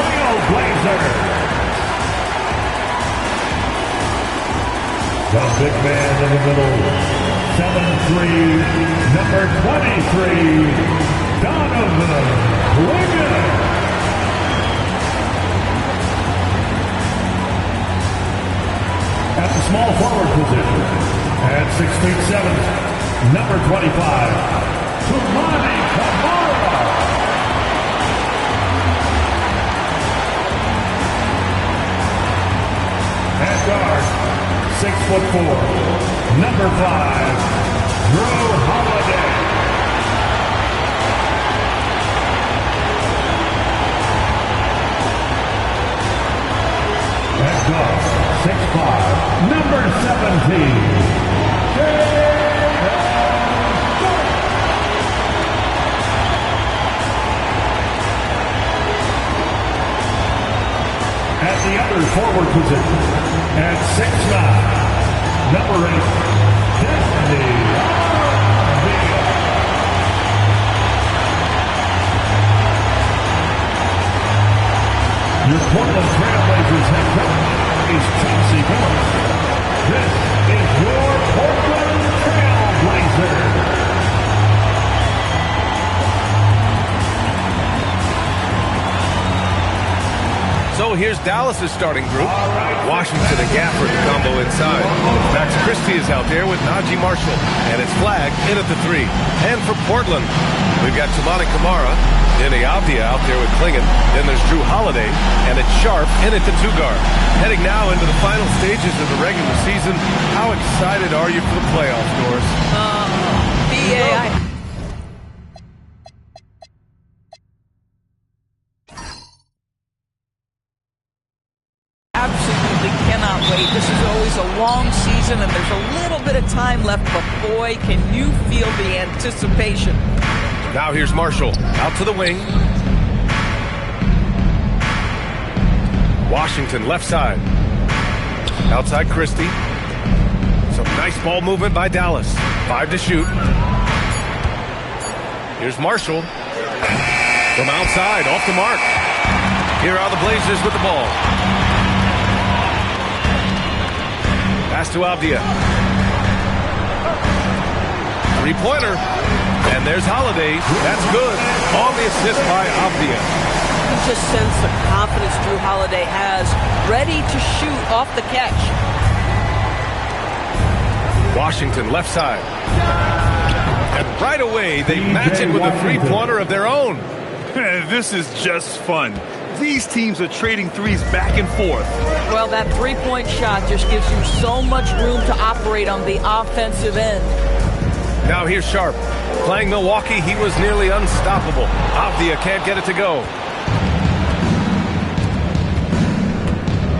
Trailblazers. The big man in the middle, 7'3", number 23, Donovan Wiggins. At the small forward position, at 6'7", number 25, Toumani Camara. At guard, 6'4", number 5, Drew Holiday. At guard, 6'5", number 17, at the other forward position, at 6'9", number 8, Destiny Avila. Your Portland Trailblazers head coach is Chauncey Billups. This is your Portland Trailblazers. So here's Dallas' starting group. Washington and Gafford, the combo inside. Max Christie is out there with Najee Marshall. And it's Flag in at the 3. And for Portland, we've got Toumani Camara, Deni Avdija out there with Klingon. Then there's Drew Holiday, and it's Sharp in at the 2 guard. Heading now into the final stages of the regular season. How excited are you for the playoffs, Doris? Absolutely cannot wait. This is always a long season, and there's a little bit of time left, but boy, can you feel the anticipation. Now here's Marshall, out to the wing. Washington, left side. Outside Christie. Some nice ball movement by Dallas. 5 to shoot. Here's Marshall. From outside, off the mark. Here are the Blazers with the ball. Pass to Avdija. Three-pointer. And there's Holiday. That's good. On the assist by Avdija. You just sense the confidence Drew Holiday has, ready to shoot off the catch. Washington, left side. And right away, they match it with a three-pointer of their own. This is just fun. These teams are trading threes back and forth. Well, that three-point shot just gives you so much room to operate on the offensive end. Now here's Sharp. Playing Milwaukee, he was nearly unstoppable. Avdija can't get it to go.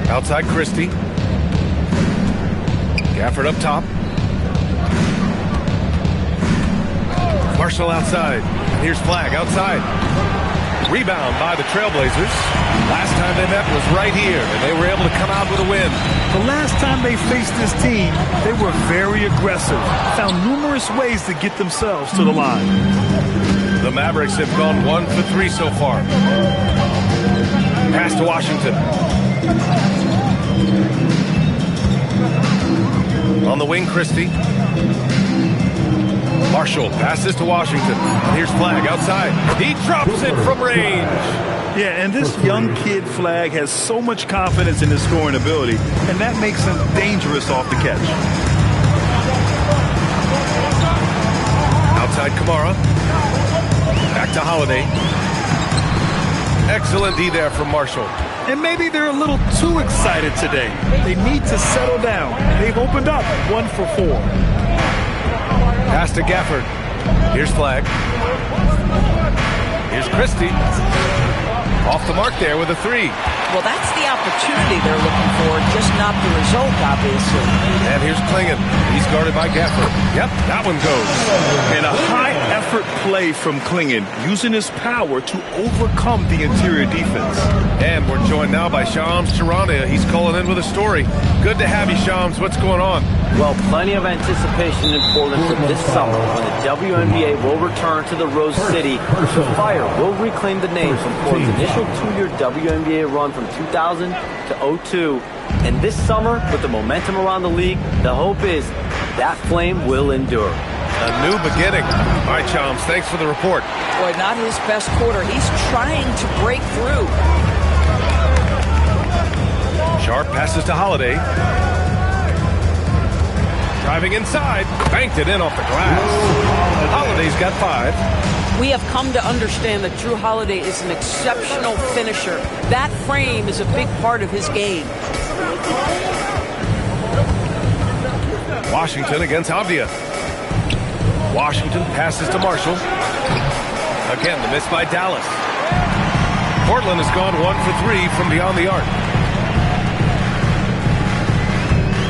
Outside Christie. Gafford up top. Marshall outside. Here's Flag outside. Rebound by the Trailblazers. Last time they met was right here, and they were able to come out with a win. The last time they faced this team, they were very aggressive, found numerous ways to get themselves to the line. The Mavericks have gone 1 for 3 so far. Pass to Washington. On the wing, Christie. Marshall passes to Washington. Here's Flag outside. He drops it from range. Yeah, and this young kid Flag has so much confidence in his scoring ability, and that makes him dangerous off the catch. Outside Camara. Back to Holiday. Excellent D there from Marshall. And maybe they're a little too excited today. They need to settle down. They've opened up 1 for 4. Pass to Gafford. Here's Flag. Here's Christie. Off the mark there with a 3. Well, that's the opportunity they're looking for, just not the result, obviously. And here's Klingon. He's guarded by Gafford. Yep, that one goes. And a high-effort play from Klingon, using his power to overcome the interior defense. And we're joined now by Shams Charania. He's calling in with a story. Good to have you, Shams. What's going on? Well, plenty of anticipation in Portland for this summer when the WNBA will return to the Rose City. The Fire will reclaim the name from Portland's initial 2-year WNBA run from 2000 to 02. And this summer, with the momentum around the league, the hope is that flame will endure. A new beginning. All right, Chums, thanks for the report. Boy, not his best quarter. He's trying to break through. Sharp passes to Holiday. Driving inside, banked it in off the glass. Holiday's got 5. We have come to understand that Drew Holiday is an exceptional finisher. That frame is a big part of his game. Washington against Avdia. Washington passes to Marshall. Again, the miss by Dallas. Portland has gone 1 for 3 from beyond the arc.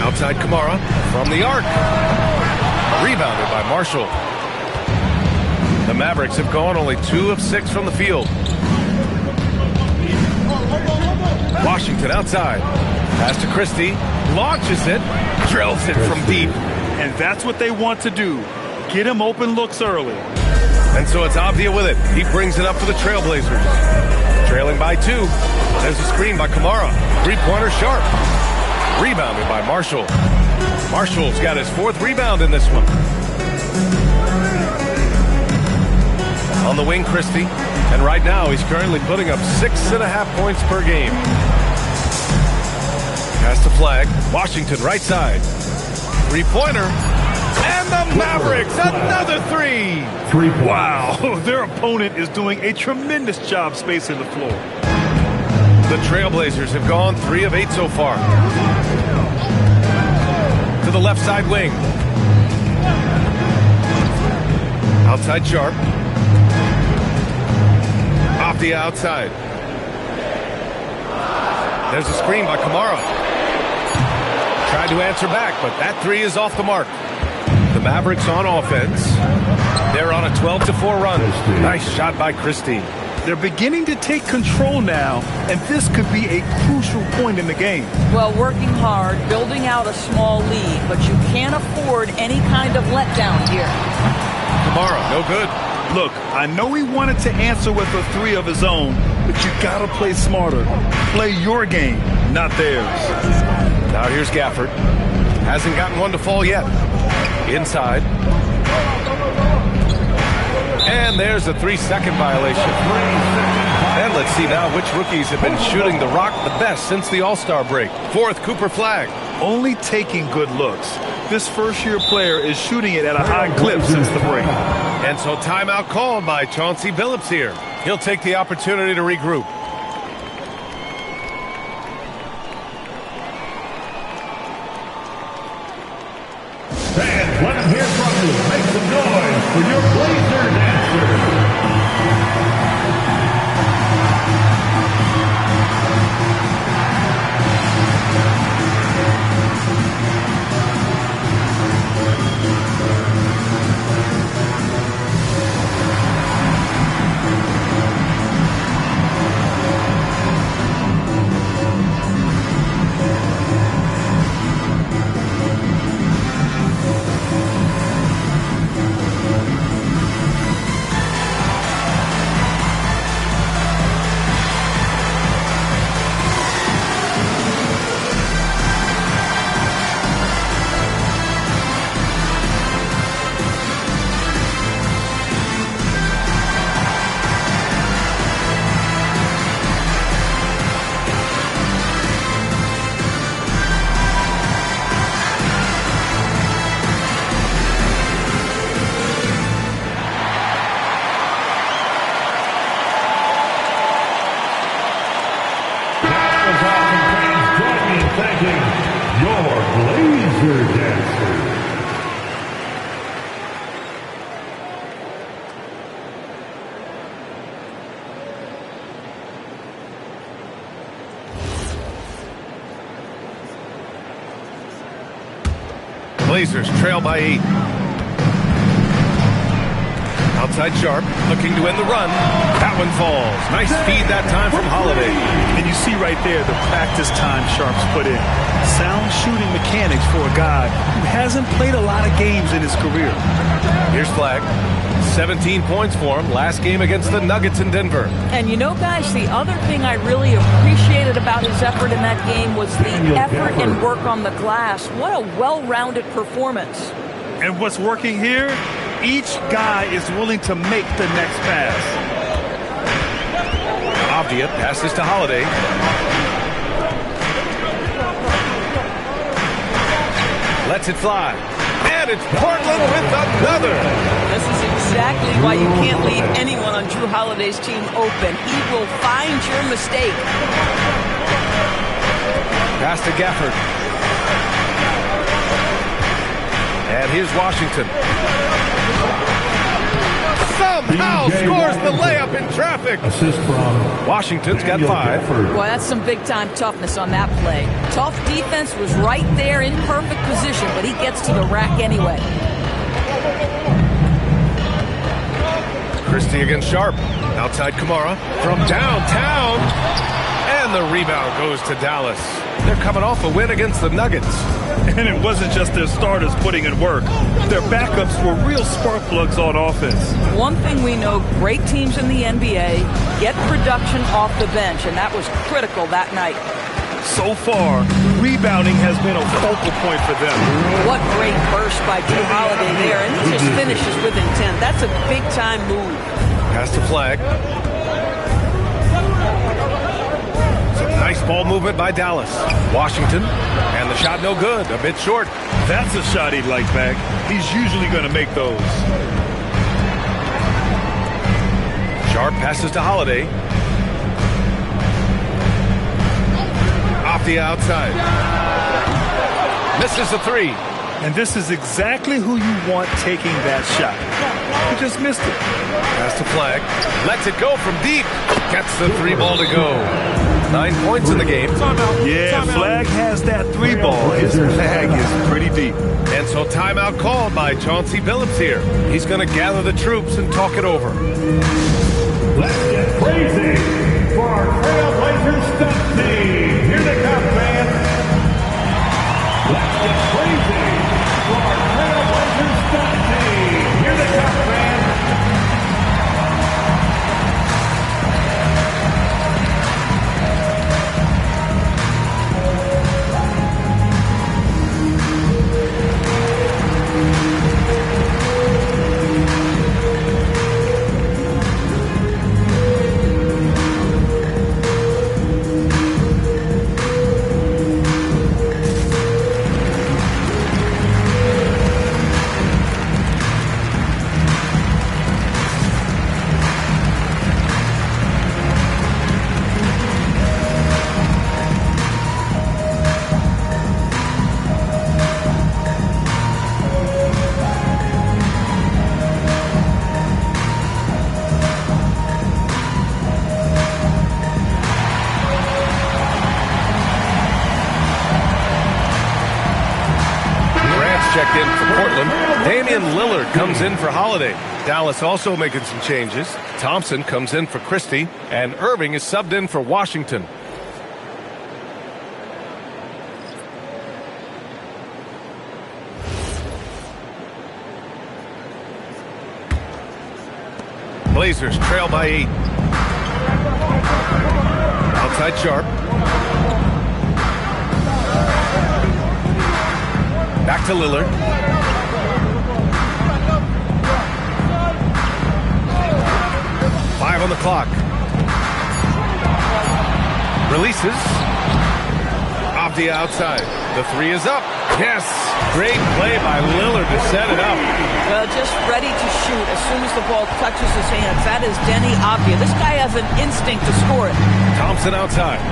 Outside Kamara from the arc. Rebounded by Marshall. The Mavericks have gone only 2 of 6 from the field. Washington outside. Pass to Christie. Launches it. Drills it from deep. And that's what they want to do. Get him open looks early. And so it's Avdia with it. He brings it up for the Trailblazers. Trailing by 2. There's a screen by Kamara. Three-pointer Sharp. Rebounded by Marshall. Marshall's got his 4th rebound in this one. On the wing, Christie. And right now, he's currently putting up 6.5 points per game. Pass to Flag. Washington right side. Three-pointer. And the Mavericks, another 3. Wow, their opponent is doing a tremendous job spacing the floor. The Trailblazers have gone 3 of 8 so far. To the left side wing. Outside Sharp. Off the outside. There's a screen by Kamara. Tried to answer back, but that 3 is off the mark. The Mavericks on offense. They're on a 12-4 run. Nice shot by Christie. They're beginning to take control now, and this could be a crucial point in the game. Well, working hard, building out a small lead, but you can't afford any kind of letdown here. Kamara, no good. Look, I know he wanted to answer with a 3 of his own, but you gotta play smarter. Play your game, not theirs. Now here's Gafford. Hasn't gotten one to fall yet. Inside. And there's a 3-second violation. And let's see now which rookies have been shooting the rock the best since the All-Star break. 4th, Cooper Flag. Only taking good looks. This first-year player is shooting it at a high clip since the break. And so timeout called by Chauncey Billups here. He'll take the opportunity to regroup. Fans, let them hear from you. Make some noise for your Blazer dancer. Blazers trail by 8. Outside Sharp, looking to end the run. That one falls. Nice feed that time from Holiday. And you see right there the practice time Sharp's put in. Sound shooting mechanics for a guy who hasn't played a lot of games in his career. Here's Flag. 17 points for him last game against the Nuggets in Denver. And you know, guys, the other thing I really appreciated about his effort in that game was the effort and work on the glass. What a well-rounded performance. And what's working here? Each guy is willing to make the next pass. Avdia passes to Holiday. Lets it fly. And it's Portland with another. This is exactly why you can't leave anyone on Drew Holiday's team open. He will find your mistake. Pass to Gafford. And here's Washington. Somehow scores the layup in traffic. Assist from Washington's got 5. Boy, that's some big-time toughness on that play. Tough defense was right there in perfect position, but he gets to the rack anyway. Christie against Sharp. Outside Kamara from downtown. And the rebound goes to Dallas. They're coming off a win against the Nuggets. And it wasn't just their starters putting in work. Their backups were real spark plugs on offense. One thing we know, great teams in the NBA get production off the bench, and that was critical that night. So far, rebounding has been a focal point for them. What great burst by Drew Holiday there, and he just finishes with intent. That's a big-time move. Pass to Flag. Nice ball movement by Dallas. Washington, and the shot no good, a bit short. That's a shot he'd like back. He's usually going to make those. Sharp passes to Holiday. Off the outside. Misses the 3. And this is exactly who you want taking that shot. He just missed it. Pass to Flag. Lets it go from deep. Gets the 3 ball to go. 9 points in the game. Yeah, Flag has that 3 ball. His flag is pretty deep. And so timeout called by Chauncey Billups here. He's going to gather the troops and talk it over. Let's get crazy for our Trailblazers stunt team. Here they come, fans. Let's get crazy for our Trailblazers stunt team. Here they come, fans. Checked in for Portland. Damian Lillard comes in for Holiday. Dallas also making some changes. Thompson comes in for Christie, and Irving is subbed in for Washington. Blazers trail by 8. Outside Sharp. Back to Lillard. Five on the clock. Releases. Off the outside. The 3 is up. Yes. Great play by Lillard to set it up. Well, just ready to shoot as soon as the ball touches his hands. That is Denny Avdia. This guy has an instinct to score it. Thompson outside.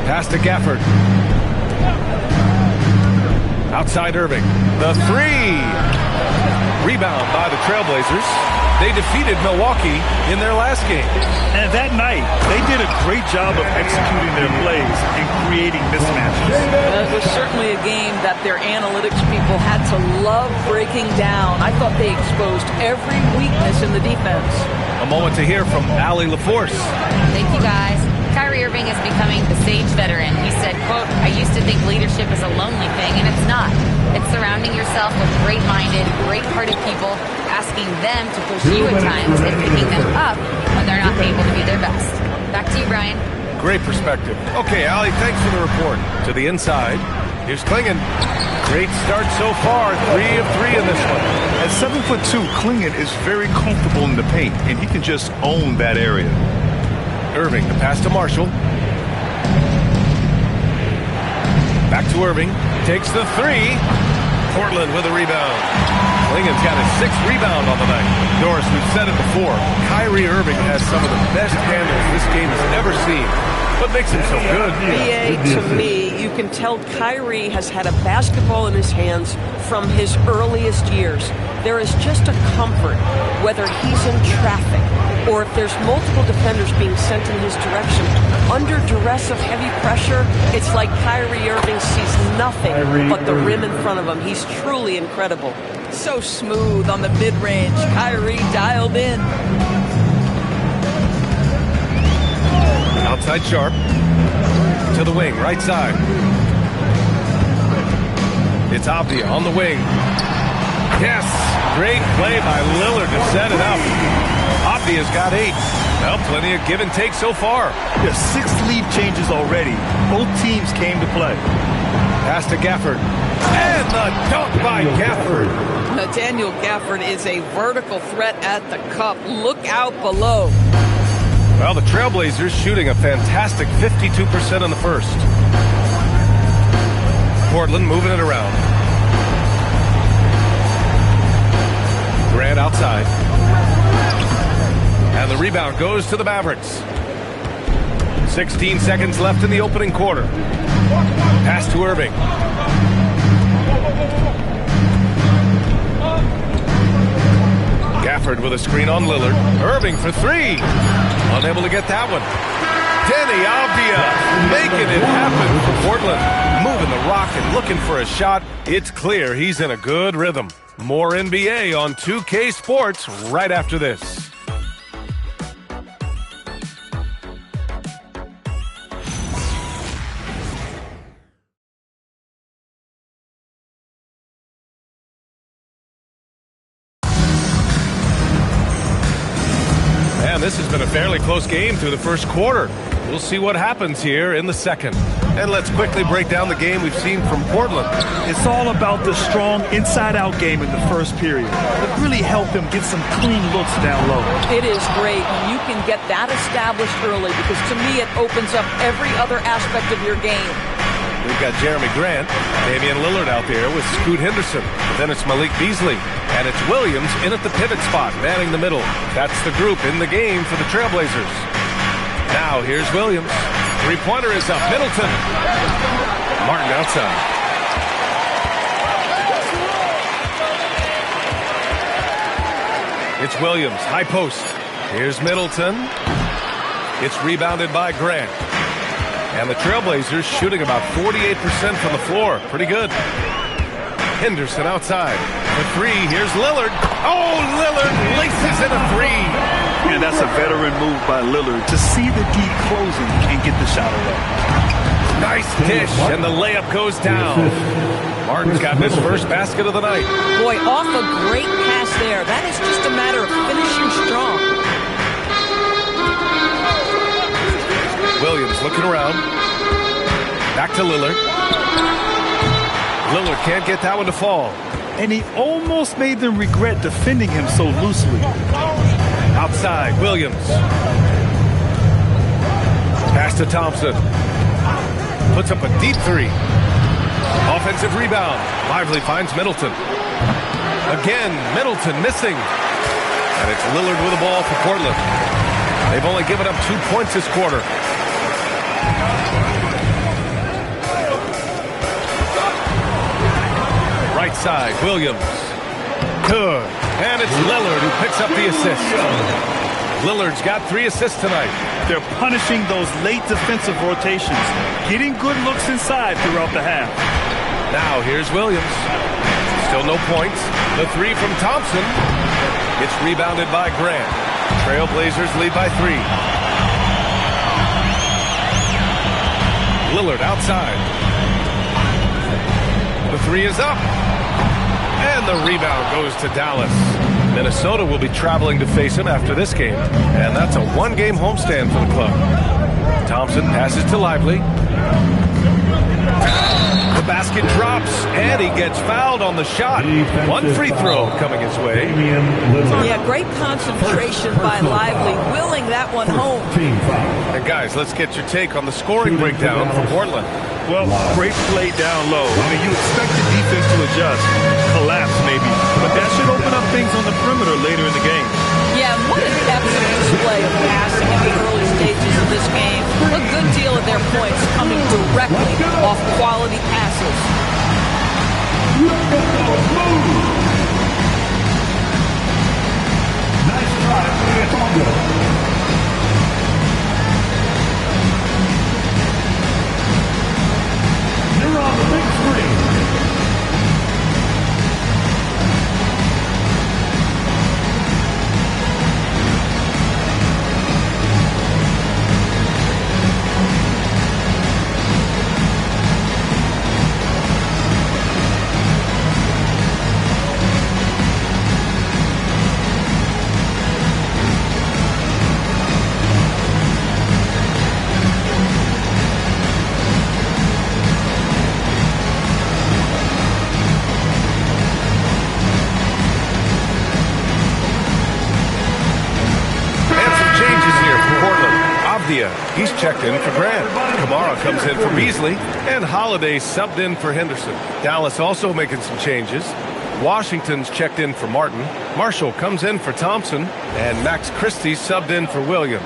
Pass to Gafford. Outside Irving. The 3. Rebound by the Trailblazers. They defeated Milwaukee in their last game. And that night, they did a great job of executing their plays and creating mismatches. It was certainly a game that their analytics people had to love breaking down. I thought they exposed every weakness in the defense. A moment to hear from Allie LaForce. Thank you, guys. Kyrie Irving is becoming the sage veteran. He said, quote, "I used to think leadership is a lonely thing, and it's not. It's surrounding yourself with great-minded, great-hearted people, asking them to push you at times and picking them up when they're not able to be their best." Back to you, Brian. Great perspective. Okay, Allie, thanks for the report. To the inside, here's Klingon. Great start so far, 3 of 3 in this one. At 7'2", Klingon is very comfortable in the paint, and he can just own that area. Irving, the pass to Marshall. Back to Irving. Takes the 3. Portland with a rebound. Klingon's got his 6th rebound on the night. Doris, we've said it before. Kyrie Irving has some of the best handles this game has ever seen. What makes him so good? BA, to me, you can tell Kyrie has had a basketball in his hands from his earliest years. There is just a comfort, whether he's in traffic or if there's multiple defenders being sent in his direction. Under duress of heavy pressure, it's like Kyrie Irving sees nothing but the rim in front of him. He's truly incredible. So smooth on the mid-range. Kyrie dialed in. Outside Sharp. To the wing, right side. It's Avdia on the wing. Yes! Great play by Lillard to set it up. Avdia's got 8. Well, plenty of give and take so far. There's 6 lead changes already. Both teams came to play. Pass to Gafford. And the dunk by Gafford. Nathaniel Gafford is a vertical threat at the cup. Look out below. Well, the Trailblazers shooting a fantastic 52% in the first. Portland moving it around. Grant outside. And the rebound goes to the Mavericks. 16 seconds left in the opening quarter. Pass to Irving. Gafford with a screen on Lillard. Irving for 3. Unable to get that one. Denny Avdia making it happen for Portland. Moving the rock and looking for a shot. It's clear he's in a good rhythm. More NBA on 2K Sports right after this. This has been a fairly close game through the first quarter. We'll see what happens here in the second. And let's quickly break down the game we've seen from Portland. It's all about the strong inside-out game in the first period. It really helped them get some clean looks down low. It is great when you can get that established early because to me it opens up every other aspect of your game. We've got Jeremy Grant, Damian Lillard out there with Scoot Henderson. Then it's Malik Beasley. And it's Williams in at the pivot spot, manning the middle. That's the group in the game for the Trailblazers. Now here's Williams. Three-pointer is up. Middleton. Martin outside. It's Williams, high post. Here's Middleton. It's rebounded by Grant. And the Trailblazers shooting about 48% from the floor. Pretty good. Henderson outside. For 3, here's Lillard. Oh, Lillard laces in a 3. And that's a veteran move by Lillard to see the D closing and get the shot away. Nice dish, and the layup goes down. Martin's got his first basket of the night. Boy, off a great pass there. That is just a matter of finishing strong. Williams looking around. Back to Lillard. Lillard can't get that one to fall. And he almost made them regret defending him so loosely. Outside, Williams. Pass to Thompson. Puts up a deep 3. Offensive rebound. Lively finds Middleton. Again, Middleton missing. And it's Lillard with the ball for Portland. They've only given up 2 points this quarter. Right side, Williams. Good. And it's Lillard who picks up the assist. Lillard's got 3 assists tonight. They're punishing those late defensive rotations, getting good looks inside throughout the half. Now here's Williams. Still no points. The 3 from Thompson. It's rebounded by Grant. Trailblazers lead by 3. Lillard outside. The 3 is up. And the rebound goes to Dallas. Minnesota will be traveling to face him after this game. And that's a 1-game homestand for the club. Thompson passes to Lively. The basket drops, and he gets fouled on the shot. 1 free throw coming his way. Yeah, great concentration by Lively, willing that one home. And guys, let's get your take on the scoring breakdown for Portland. Well, great play down low. I mean, you expect the defense to adjust, collapse maybe, but that should open up things on the perimeter later in the game. Yeah, what an excellent display of passing in the early stages of this game. A good deal of their points coming directly off quality passes. Nice try. It's all good. You're on the big screen. He's checked in for Grant. Kamara comes in for Beasley, and Holiday subbed in for Henderson. Dallas also making some changes. Washington's checked in for Martin. Marshall comes in for Thompson, and Max Christie subbed in for Williams.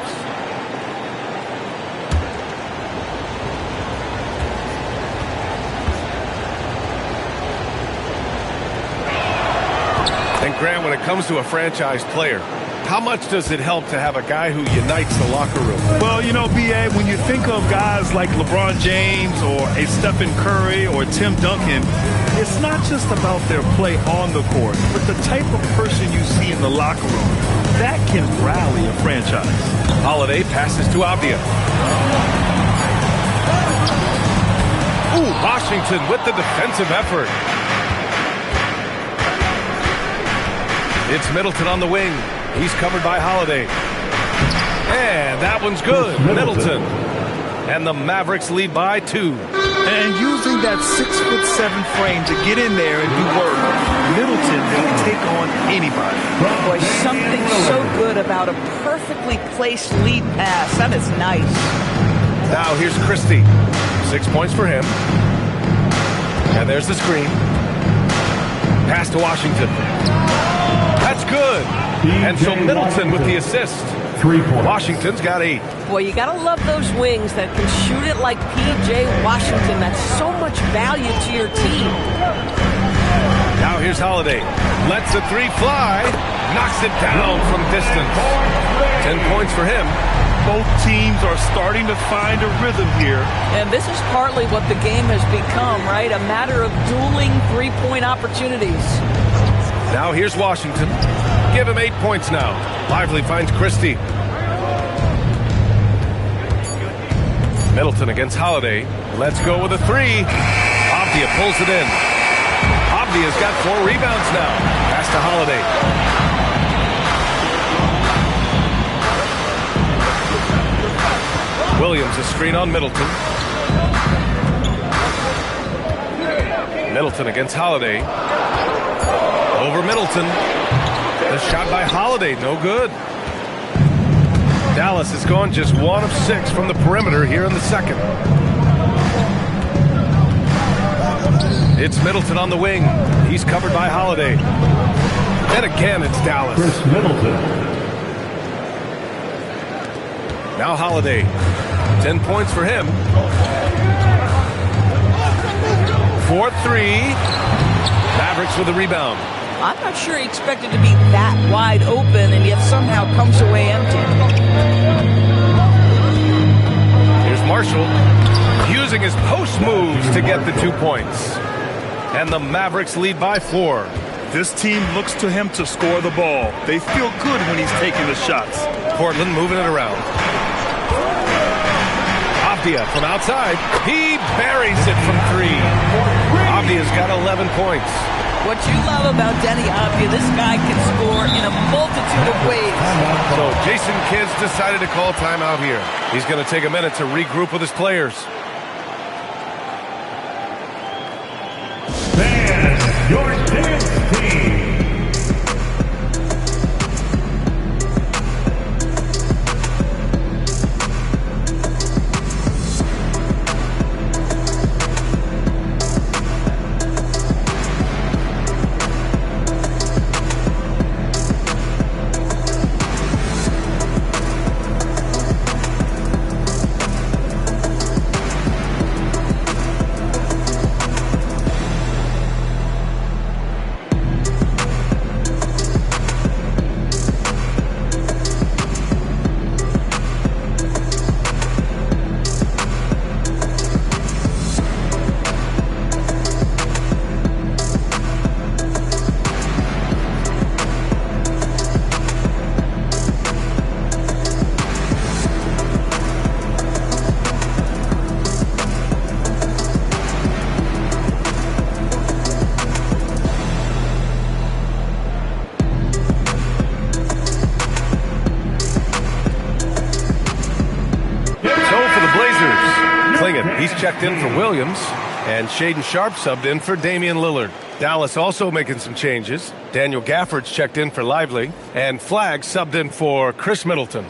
And Grant, when it comes to a franchise player, how much does it help to have a guy who unites the locker room? Well, you know, B.A., when you think of guys like LeBron James or a Stephen Curry or Tim Duncan, it's not just about their play on the court, but the type of person you see in the locker room. That can rally a franchise. Holiday passes to Avdia. Ooh, Washington with the defensive effort. It's Middleton on the wing. He's covered by Holiday. And that one's good. Middleton. And the Mavericks lead by 2. And using that 6'7" frame to get in there and do work, Middleton can take on anybody. Boy, something so good about a perfectly placed lead pass. That is nice. Now here's Christie. 6 points for him. And there's the screen. Pass to Washington. That's good. And so Middleton with the assist. 3 points. Washington's got 8. Boy, you got to love those wings that can shoot it like P.J. Washington. That's so much value to your team. Now here's Holiday. Lets the 3 fly. Knocks it down from distance. 10 points for him. Both teams are starting to find a rhythm here. And this is partly what the game has become, right? A matter of dueling three-point opportunities. Now here's Washington. Give him 8 points now. Lively finds Christie. Middleton against Holiday. Let's go with a 3. Avdia pulls it in. Avdia's got 4 rebounds now. Pass to Holiday. Williams a screen on Middleton. Middleton against Holiday. Over Middleton. The shot by Holiday, no good. Dallas has gone just 1 of 6 from the perimeter here in the second. It's Middleton on the wing. He's covered by Holiday. And again, it's Dallas. Chris Middleton. Now Holiday. 10 points for him. 4-3. Mavericks with the rebound. I'm not sure he expected to be that wide open and yet somehow comes away empty. Here's Marshall using his post moves to get the 2 points. And the Mavericks lead by 4. This team looks to him to score the ball. They feel good when he's taking the shots. Portland moving it around. Avdia from outside. He buries it from 3. Avdia's got 11 points. What you love about Denny Avdia, this guy can score in a multitude of ways. So Jason Kidd's decided to call timeout here. He's going to take a minute to regroup with his players. Fans, your dance team. He's checked in for Williams, and Shaedon Sharpe subbed in for Damian Lillard. Dallas also making some changes. Daniel Gafford's checked in for Lively, and Flagg subbed in for Chris Middleton.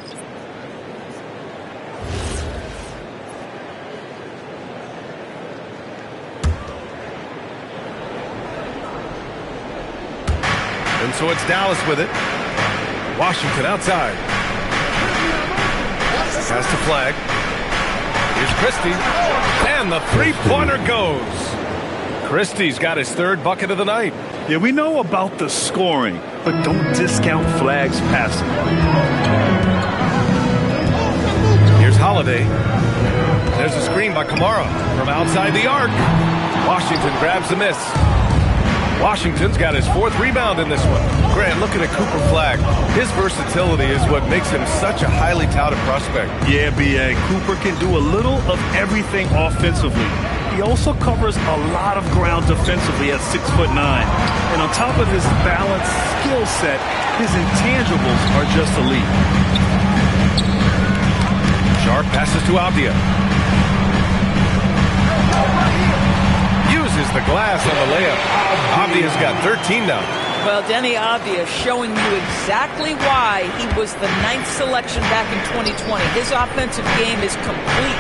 And so it's Dallas with it. Washington outside. Pass to Flagg. Here's Christie, and the three-pointer goes. Christie's got his 3rd bucket of the night. Yeah, we know about the scoring, but don't discount Flagg's passing. Here's Holiday. There's a screen by Kamara from outside the arc. Washington grabs the miss. Washington's got his 4th rebound in this one. Grant, looking at Cooper Flagg. His versatility is what makes him such a highly touted prospect. Yeah, B.A. Cooper can do a little of everything offensively. He also covers a lot of ground defensively at 6'9". And on top of his balanced skill set, his intangibles are just elite. Sharpe passes to Avdia. Uses the glass on the layup. Avdia's got 13 now. Well, Denny Avdia showing you exactly why he was the 9th selection back in 2020. His offensive game is complete.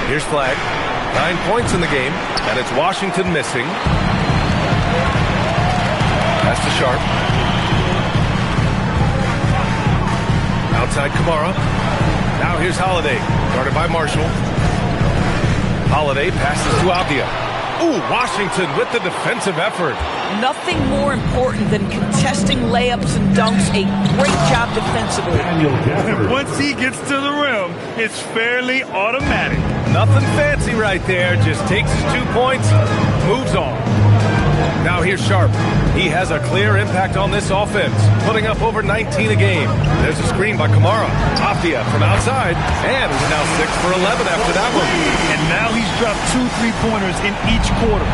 Here's Flagg. 9 points in the game, and it's Washington missing. Pass to Sharpe. Outside Kamara. Now here's Holiday, guarded by Marshall. Holiday passes to Avdia. Ooh, Washington with the defensive effort. Nothing more important than contesting layups and dunks. A great job defensively. And once he gets to the rim, it's fairly automatic. Nothing fancy right there. Just takes his 2 points, moves on. Now here's Sharpe. He has a clear impact on this offense, putting up over 19 a game. There's a screen by Kamara. Avdia from outside, and he's now 6 for 11 after that one. And now he's dropped 2 3-pointers in each quarter.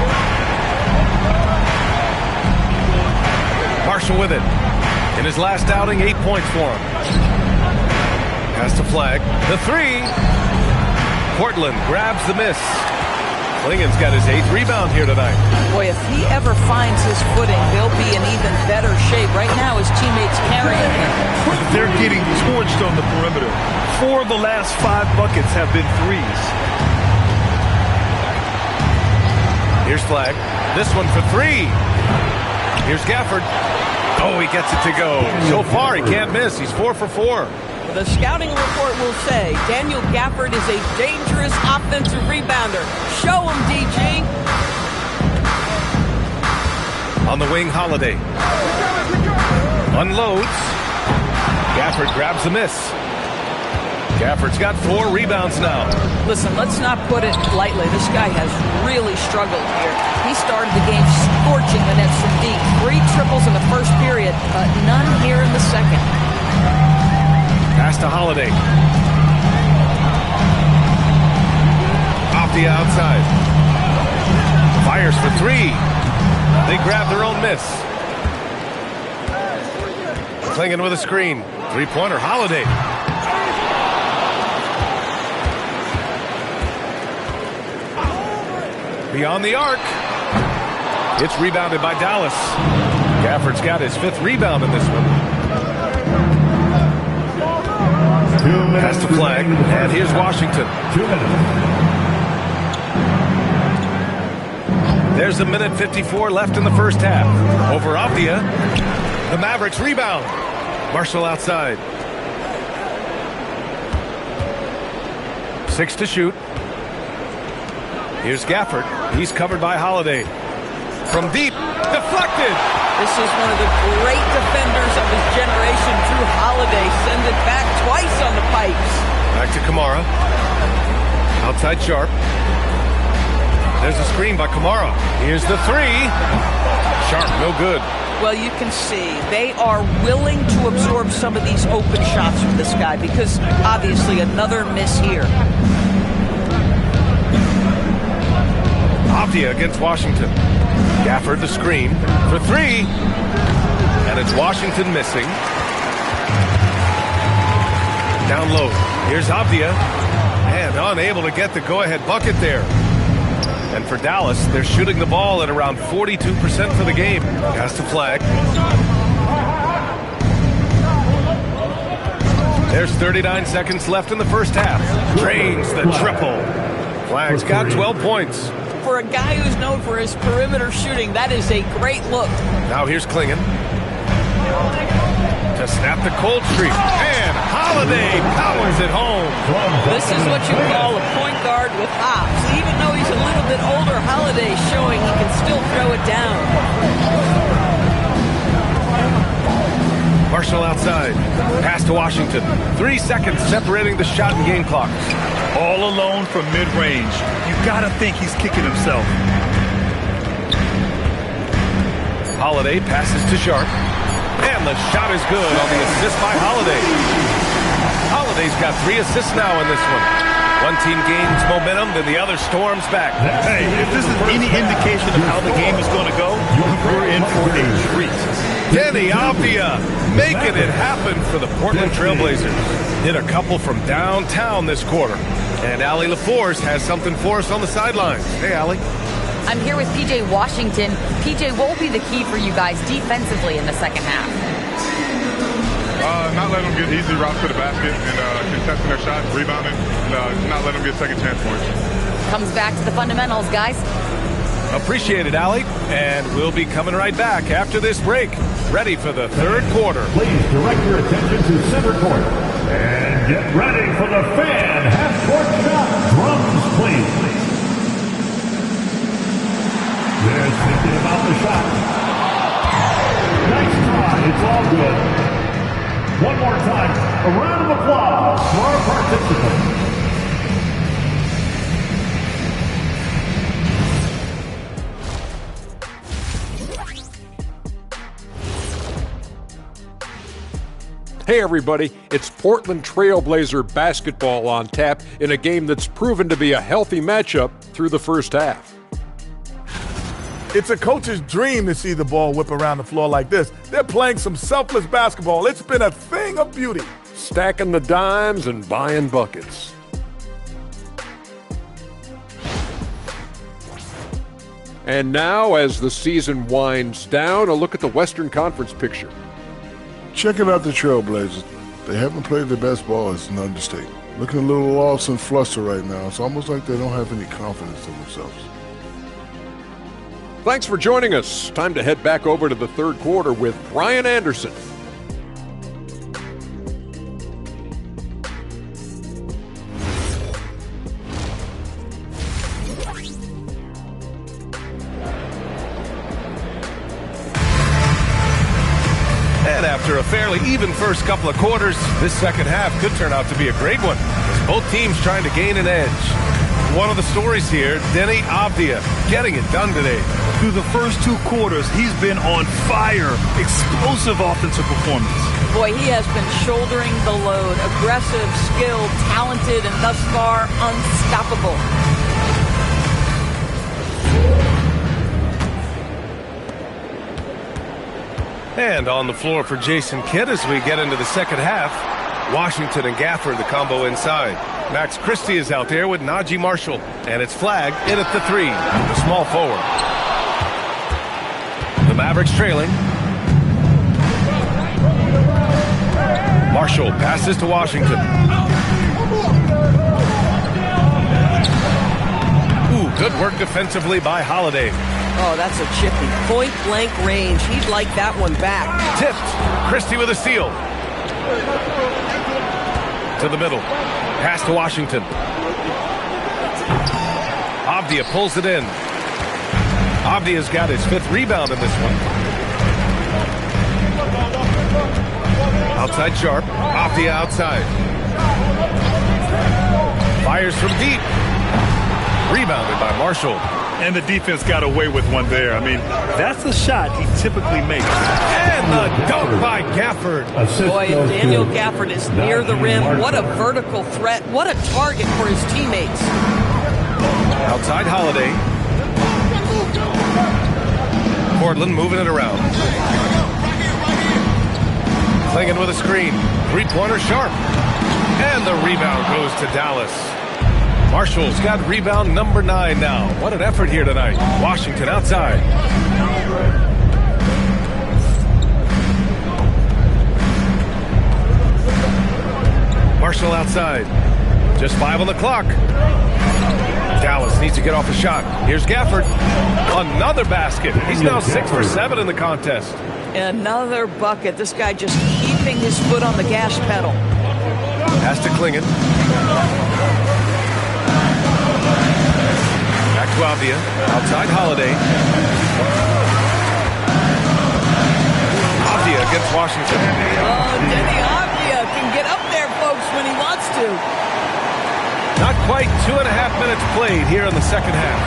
Marshall with it. In his last outing, 8 points for him. Pass to Flagg. The 3. Portland grabs the miss. Klingen's got his 8th rebound here tonight. Boy, if he ever finds his footing, they'll be in even better shape. Right now, his teammates carrying him. They're getting torched on the perimeter. 4 of the last 5 buckets have been threes. Here's Flagg. This one for 3. Here's Gafford. Oh, he gets it to go. So far, he can't miss. He's 4 for 4. The scouting report will say Daniel Gafford is a dangerous offensive rebounder. Show him, DG. On the wing, Holiday. Unloads. Gafford grabs the miss. Gafford's got 4 rebounds now. Listen, let's not put it lightly. This guy has really struggled here. He started the game scorching the nets from deep. 3 triples in the first period, but none here in the second. Pass to Holiday. Off the outside. Fires for 3. They grab their own miss. Clinging with a screen. 3-pointer, Holiday. Beyond the arc. It's rebounded by Dallas. Gafford's got his 5th rebound in this one. Pass the flag, and here's Washington. 2 minutes. There's a minute 54 left in the first half. Over Avdia. The Mavericks rebound. Marshall outside. 6 to shoot. Here's Gafford. He's covered by Holiday. From deep. Deflected. This is one of the great defenders of his generation, Drew Holiday. Send it back twice on the pipes. Back to Kamara. Outside Sharp. There's a screen by Kamara. Here's the 3. Sharp, no good. Well, you can see they are willing to absorb some of these open shots from this guy because obviously another miss here. Avdia against Washington. Gafford the screen for 3. And it's Washington missing. Down low. Here's Avdia. And unable to get the go-ahead bucket there. And for Dallas, they're shooting the ball at around 42% for the game. Has to flag. There's 39 seconds left in the first half. Drains the triple. Flag's got 12 points. For a guy who's known for his perimeter shooting, that is a great look. Now here's Klingon. To snap the cold streak. And Holiday powers it home. This is what you call a point guard with hops. Even though he's a little bit older, Holiday is showing he can still throw it down. Marshall outside. Pass to Washington. 3 seconds separating the shot and game clock. All alone from mid-range. You gotta think he's kicking himself. Holiday passes to Sharp. And the shot is good on the assist by Holiday. Holiday's got 3 assists now in this one. One team gains momentum, then the other storms back. Hey, if this is any indication of how the game is going to go, we're in for a treat. Denny Avdia making it happen for the Portland Trailblazers. Hit a couple from downtown this quarter. And Allie LaForce has something for us on the sidelines. Hey, Allie. I'm here with P.J. Washington. P.J., what will be the key for you guys defensively in the second half? Not letting them get easy routes to the basket and contesting their shots, rebounding, and not letting them get second chance points. Comes back to the fundamentals, guys. Appreciate it, Allie. And we'll be coming right back after this break. Ready for the third quarter. Please direct your attention to center court. And get ready for the fan half-court shot. Drums, please. They're thinking about the shot. Nice try. It's all good. One more time. A round of applause for our participants. Hey everybody, it's Portland Trailblazer basketball on tap in a game that's proven to be a healthy matchup through the first half. It's a coach's dream to see the ball whip around the floor like this. They're playing some selfless basketball. It's been a thing of beauty. Stacking the dimes and buying buckets. And now, as the season winds down, a look at the Western Conference picture. Checking out the Trailblazers. They haven't played their best ball is an understatement. Looking a little lost and flustered right now. It's almost like they don't have any confidence in themselves. Thanks for joining us. Time to head back over to the third quarter with Brian Anderson. And after a fairly even first couple of quarters, this second half could turn out to be a great one, as both teams trying to gain an edge. One of the stories here, Denny Avdia, getting it done today. Through the first 2 quarters, he's been on fire. Explosive offensive performance. Boy, he has been shouldering the load. Aggressive, skilled, talented, and thus far unstoppable. And on the floor for Jason Kidd as we get into the second half. Washington and Gafford, the combo inside. Max Christie is out there with Najee Marshall. And it's flagged in at the 3. The small forward. The Mavericks trailing. Marshall passes to Washington. Ooh, good work defensively by Holiday. Oh, that's a chippy. Point-blank range. He'd like that one back. Tipped. Christie with a steal. To the middle. Pass to Washington. Avdia pulls it in. Avdia's got his 5th rebound in this one. Outside Sharp. Avdia outside. Fires from deep. Rebounded by Marshall. And the defense got away with one there. I mean, that's a shot he typically makes. And the dunk by Gafford. Boy, if Daniel Gafford is near the rim, what a vertical threat. What a target for his teammates. Outside Holiday. Portland moving it around. Clingan with a screen. 3-pointer Sharp. And the rebound goes to Dallas. Marshall's got rebound number 9 now. What an effort here tonight. Washington outside. Marshall outside. Just 5 on the clock. Dallas needs to get off a shot. Here's Gafford. Another basket. He's now 6 for 7 in the contest. Another bucket. This guy just keeping his foot on the gas pedal. Pass to Clingan. Back to Avdia. Outside Holiday. Avdia against Washington. Oh, Denny Avdia can get up there, folks, when he wants to. Not quite 2.5 minutes played here in the second half.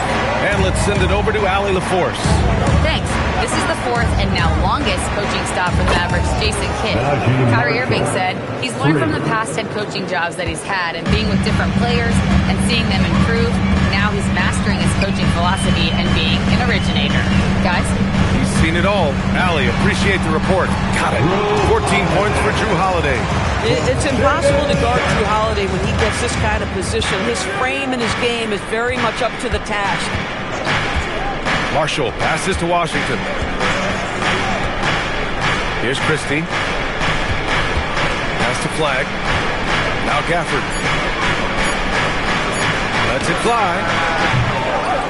And let's send it over to Allie LaForce. Thanks. This is the 4th and now longest coaching stop for the Mavericks, Jason Kidd. Kyrie Irving said he's learned from the past head coaching jobs that he's had and being with different players and seeing them improve. Now he's mastering his coaching philosophy and being an originator. Guys? He's seen it all. Allie, appreciate the report. Got it. 14 points for Drew Holiday. It's impossible to guard Drew Holiday when he gets this kind of position. His frame and his game is very much up to the task. Marshall passes to Washington. Here's Christie. Pass to Flag. Now Gafford. Lets it fly.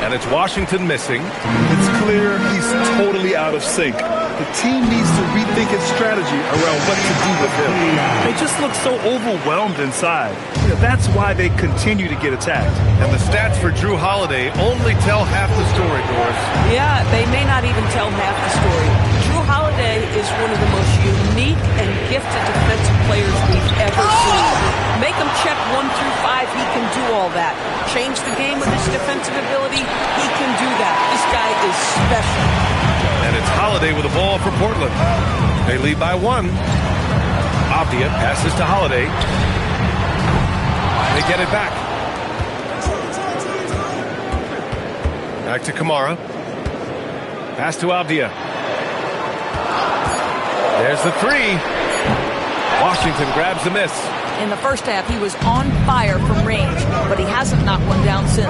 And it's Washington missing. It's clear he's totally out of sync. The team needs to rethink its strategy around what to do with him. They just look so overwhelmed inside. That's why they continue to get attacked. And the stats for Drew Holiday only tell half the story, Doris. Yeah, they may not even tell half the story. Drew Holiday is one of the most unique and gifted defensive players we've ever seen. Make him check 1 through 5, he can do all that. Change the game with his defensive ability, he can do that. This guy is special. And it's Holiday with the ball for Portland. They lead by 1. Avdia passes to Holiday. They get it back. Back to Kamara. Pass to Avdia. There's the 3. Washington grabs the miss. In the first half, he was on fire from range, but he hasn't knocked one down since.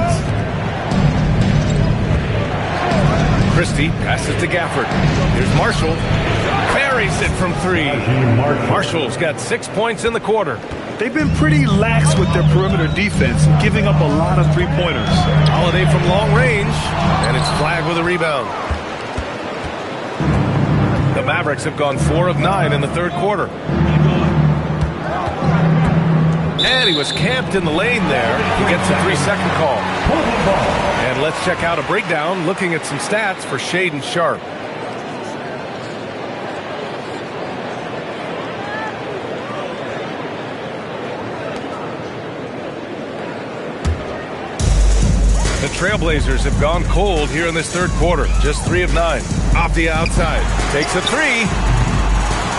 Christie passes to Gafford. Here's Marshall. Buries it from 3. Marshall's got 6 points in the quarter. They've been pretty lax with their perimeter defense, giving up a lot of 3-pointers. Holiday from long range, and it's Flag with a rebound. The Mavericks have gone 4 of 9 in the third quarter. And he was camped in the lane there. He gets a 3-second call. And let's check out a breakdown looking at some stats for Shaedon Sharpe. The Trailblazers have gone cold here in this third quarter. Just 3 of 9. Off the outside. Takes a 3.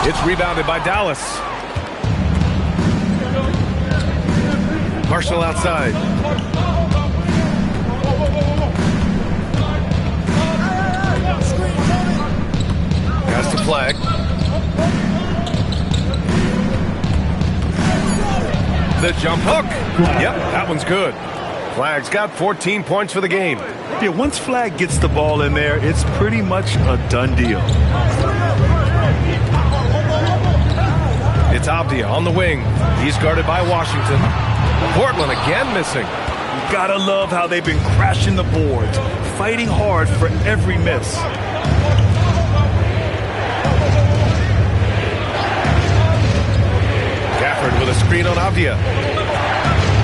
It's rebounded by Dallas. Marshall outside. Pass to Flag. The jump hook. Yep, that one's good. Flag's got 14 points for the game. Yeah, once Flag gets the ball in there, it's pretty much a done deal. It's Avdia on the wing. He's guarded by Washington. Portland again missing. You gotta love how they've been crashing the boards, fighting hard for every miss. Gafford with a screen on Avdia.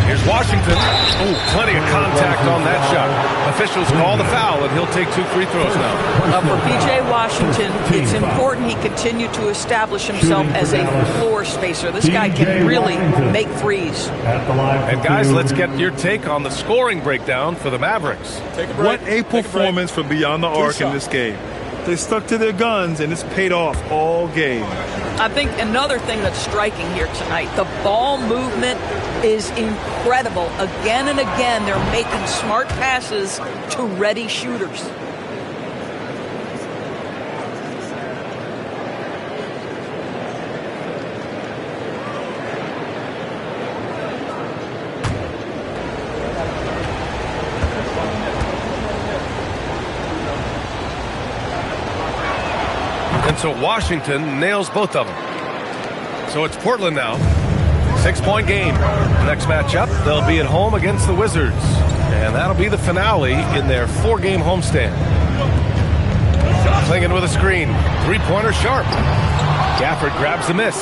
Here's Washington. Oh, plenty of contact on that shot. Officials call the foul, and he'll take 2 free throws now. For P.J. Washington, it's important he continue to establish himself as a floor spacer. This guy can really make threes. And guys, let's get your take on the scoring breakdown for the Mavericks. What a performance from beyond the arc in this game. They stuck to their guns, and it's paid off all game. I think another thing that's striking here tonight, the ball movement is incredible. Again and again, they're making smart passes to ready shooters. And so Washington nails both of them. So it's Portland now. 6-point game. Next matchup, they'll be at home against the Wizards. And that'll be the finale in their 4-game homestand. Clingan with a screen. 3-pointer sharp. Gafford grabs the miss.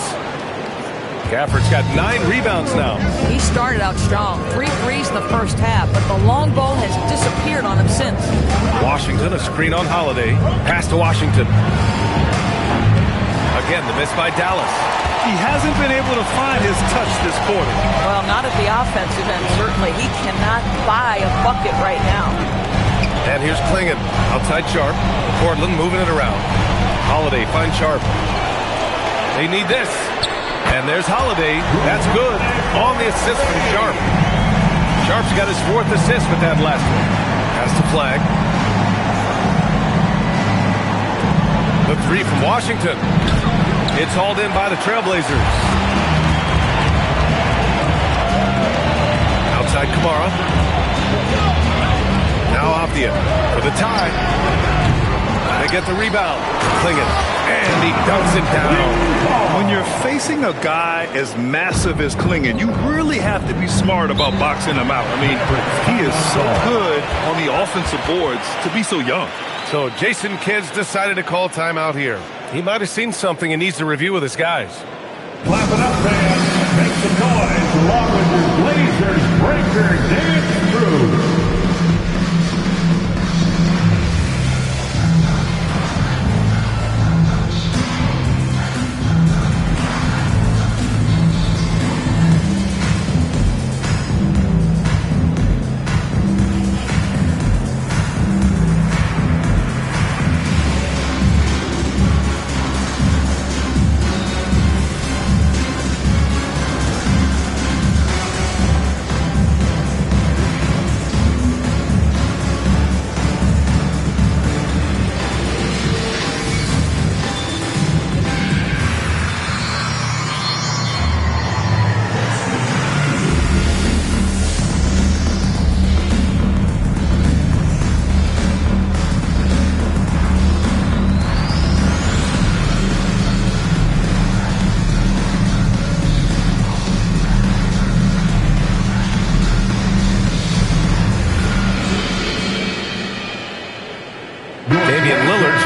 Gafford's got 9 rebounds now. He started out strong. 3 threes in the first half, but the long ball has disappeared on him since. Washington, a screen on Holiday. Pass to Washington. Again, the miss by Dallas. He hasn't been able to find his touch this quarter. Well, not at the offensive end, certainly. He cannot buy a bucket right now. And here's Clingan. Outside Sharp. Portland moving it around. Holiday finds Sharp. They need this. And there's Holiday. That's good. On the assist from Sharp. Sharp's got his 4th assist with that last one. Pass to Flag. The 3 from Washington. It's hauled in by the Trailblazers. Outside Kamara. Now Avdia for the tie. They get the rebound. Clingan. And he dunks it down. When you're facing a guy as massive as Clingan, you really have to be smart about boxing him out. I mean, he is so good on the offensive boards to be so young. So Jason Kidd's decided to call timeout here. He might have seen something and needs to review with his guys. Clap it up, fans. Make some noise along with your Blazers breaker dance crew.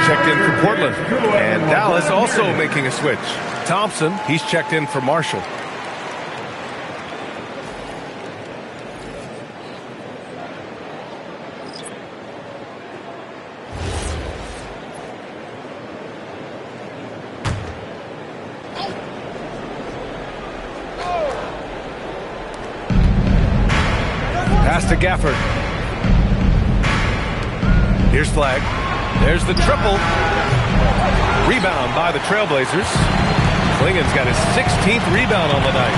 Checked in for Portland. And Dallas also making a switch. Thompson, he's checked in for Marshall. Pass to Gafford. Here's Flag. There's the triple. Rebound by the Trailblazers. Klingen's got his 16th rebound on the night.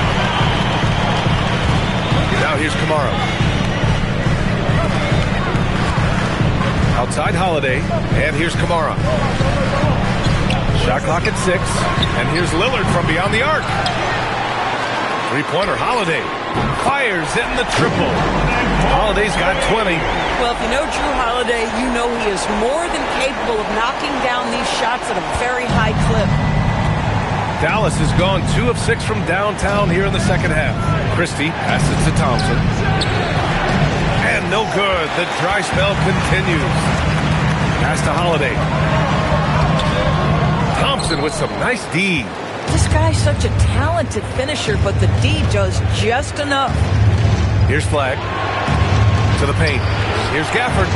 Now here's Kamara. Outside Holiday, and here's Kamara. Shot clock at 6, and here's Lillard from beyond the arc. Three-pointer, Holiday. Fires in the triple. Holiday's got 20. Well, if you know Drew Holiday, you know he is more than capable of knocking down these shots at a very high clip. Dallas has gone 2 of 6 from downtown here in the second half. Christie passes to Thompson. And no good. The dry spell continues. Pass to Holiday. Thompson with some nice D. This guy's such a talented finisher, but the D does just enough. Here's Flag. To the paint. Here's Gafford.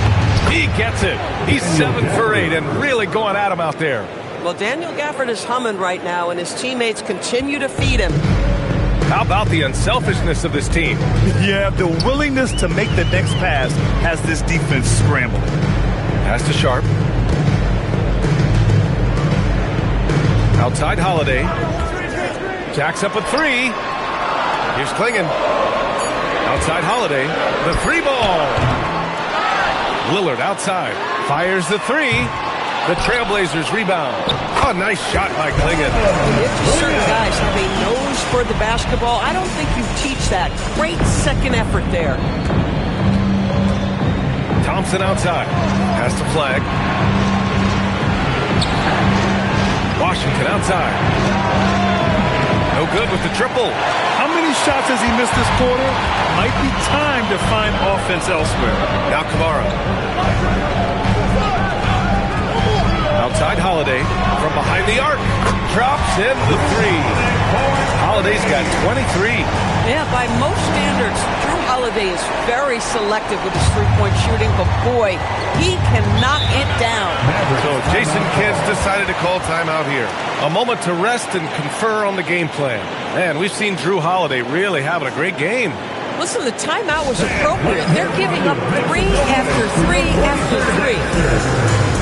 He gets it. He's 7 for 8 and really going at him out there. Well, Daniel Gafford is humming right now, and his teammates continue to feed him. How about the unselfishness of this team? Yeah, the willingness to make the next pass has this defense scrambling. Pass to Sharp. Outside Holiday. Jacks up a 3. Here's Klingen. Outside Holiday. The 3 ball. Lillard outside. Fires the 3. The Trailblazers rebound. Oh, nice shot by Klingen. Certain guys have a nose for the basketball. I don't think you teach that. Great second effort there. Thompson outside. Pass to Flag. Washington outside. No good with the triple. How many shots has he missed this quarter? Might be time to find offense elsewhere. Now Kamara. Outside Holiday from behind the arc. Drops in the 3. Holiday's got 23. Yeah, by most standards, Drew Holiday is very selective with his three-point shooting, but boy, he can knock it down. So Jason Kidd's decided to call timeout here. A moment to rest and confer on the game plan. Man, we've seen Drew Holiday really having a great game. Listen, the timeout was appropriate. They're giving up 3 after 3 after 3.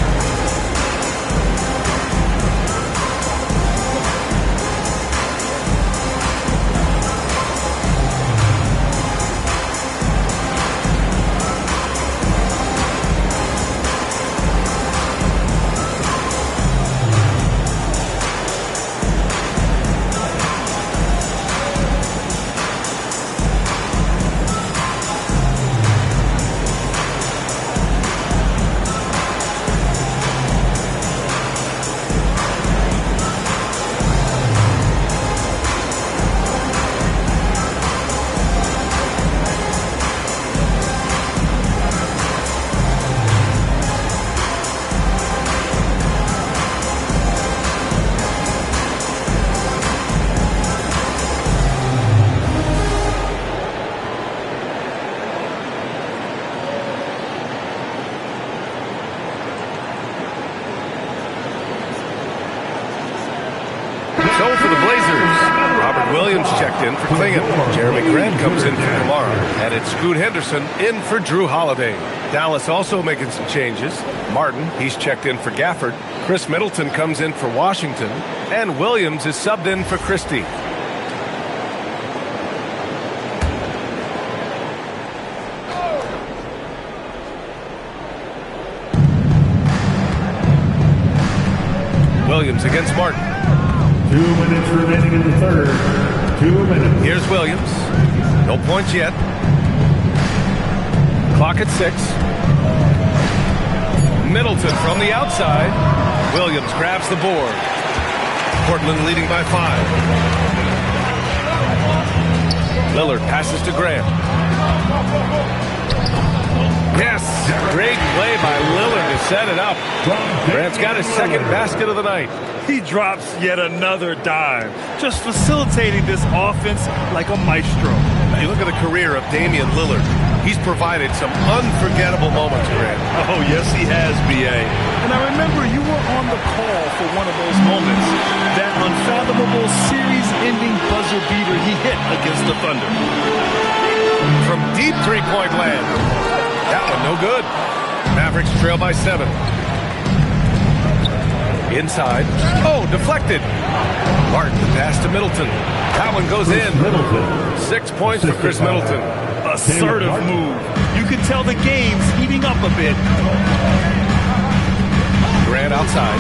So for the Blazers, Robert Williams checked in for Klingen. Jeremy Grant comes in for Kamara. And it's Scoot Henderson in for Drew Holiday. Dallas also making some changes. Martin, he's checked in for Gafford. Chris Middleton comes in for Washington. And Williams is subbed in for Christie. Williams against Martin. 2 minutes remaining in the third. 2 minutes. Here's Williams. No points yet. Clock at 6. Middleton from the outside. Williams grabs the board. Portland leading by 5. Lillard passes to Grant. Yes, great play by Lillard to set it up. Grant's got his second basket of the night. He drops yet another dime, just facilitating this offense like a maestro. You look at the career of Damian Lillard. He's provided some unforgettable moments, Grant. Oh, yes, he has, B.A. And I remember you were on the call for one of those moments. That unfathomable series-ending buzzer beater he hit against the Thunder. From deep three-point land. That one no good. Mavericks trail by 7. Inside. Oh, deflected. Martin pass to Middleton. That one goes in. 6 points for Chris Middleton. Assertive move. You can tell the game's heating up a bit. Grant outside.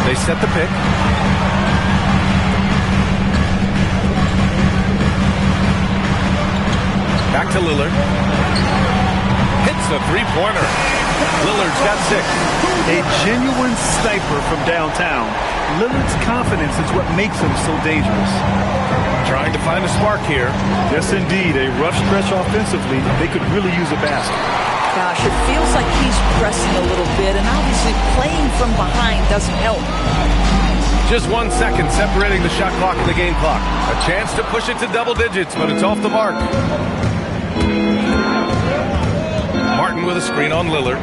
They set the pick. Back to Lillard. Hits a three-pointer. Lillard's got 6. A genuine sniper from downtown. Lillard's confidence is what makes him so dangerous. Trying to find a spark here. Yes, indeed. A rough stretch offensively. They could really use a basket. Gosh, it feels like he's pressing a little bit, and obviously playing from behind doesn't help. Just 1 second separating the shot clock and the game clock. A chance to push it to double digits, but it's off the mark. Martin with a screen on Lillard.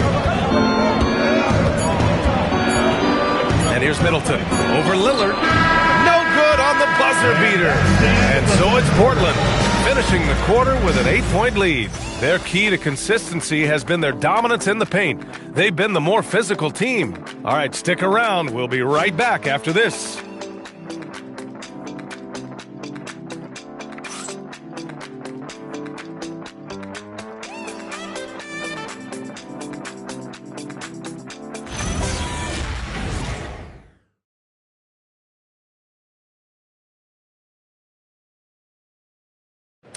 And here's Middleton over Lillard. No good on the buzzer beater. And so it's Portland, finishing the quarter with an 8-point lead. Their key to consistency has been their dominance in the paint. They've been the more physical team. All right, stick around. We'll be right back after this.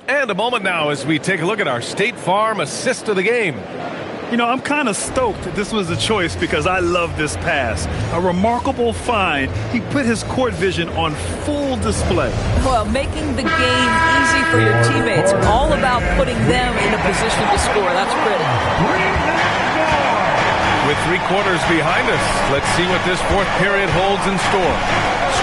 And a moment now as we take a look at our State Farm assist of the game. You know, I'm kind of stoked that this was a choice because I love this pass. A remarkable find. He put his court vision on full display. Well, making the game easy for your teammates. All about putting them in a position to score. That's pretty. With 3 quarters behind us, let's see what this fourth period holds in store.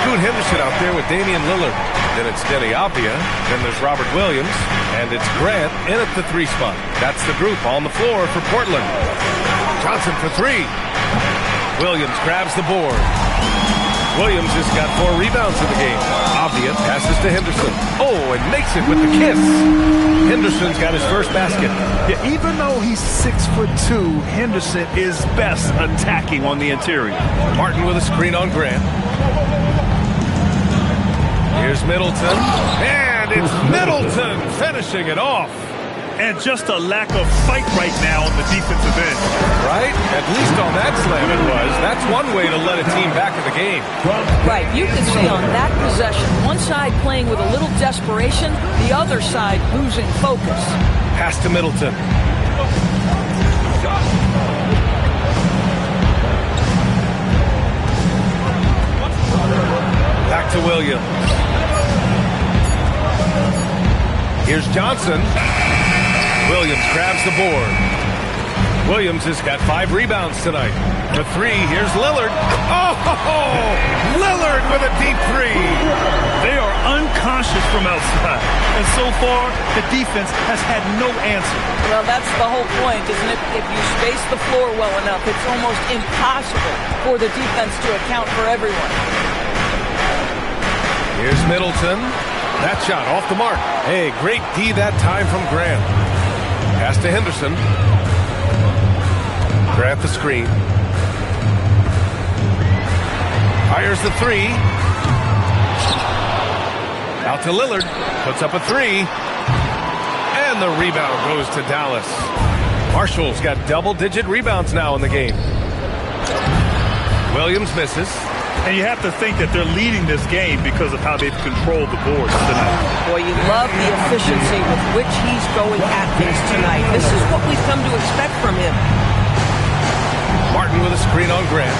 Scoot Henderson out there with Damian Lillard. Then it's Denny Avdia. Then there's Robert Williams. And it's Grant in at the 3 spot. That's the group on the floor for Portland. Johnson for 3. Williams grabs the board. Williams has got 4 rebounds in the game. Avdia passes to Henderson. Oh, and makes it with the kiss. Henderson's got his first basket. Yeah, even though he's 6'2", Henderson is best attacking on the interior. Martin with a screen on Grant. Here's Middleton. And it's Middleton finishing it off. And just a lack of fight right now on the defensive end. Right? At least on that slam it was. That's one way to let a team back in the game. Right. You can see on that possession, one side playing with a little desperation, the other side losing focus. Pass to Middleton. Back to Williams. Here's Johnson. Williams grabs the board. Williams has got 5 rebounds tonight. For 3, here's Lillard. Oh, Lillard with a deep 3. They are unconscious from outside. And so far, the defense has had no answer. Well, that's the whole point, isn't it? If you space the floor well enough, it's almost impossible for the defense to account for everyone. Here's Middleton. That shot off the mark. Hey, great D that time from Grant. Pass to Henderson. Grant the screen. Fires the 3. Out to Lillard. Puts up a 3. And the rebound goes to Dallas. Marshall's got double-digit rebounds now in the game. Williams misses. And you have to think that they're leading this game because of how they've controlled the boards tonight. Boy, you love the efficiency with which he's going at things tonight. This is what we've come to expect from him. Martin with a screen on Grant.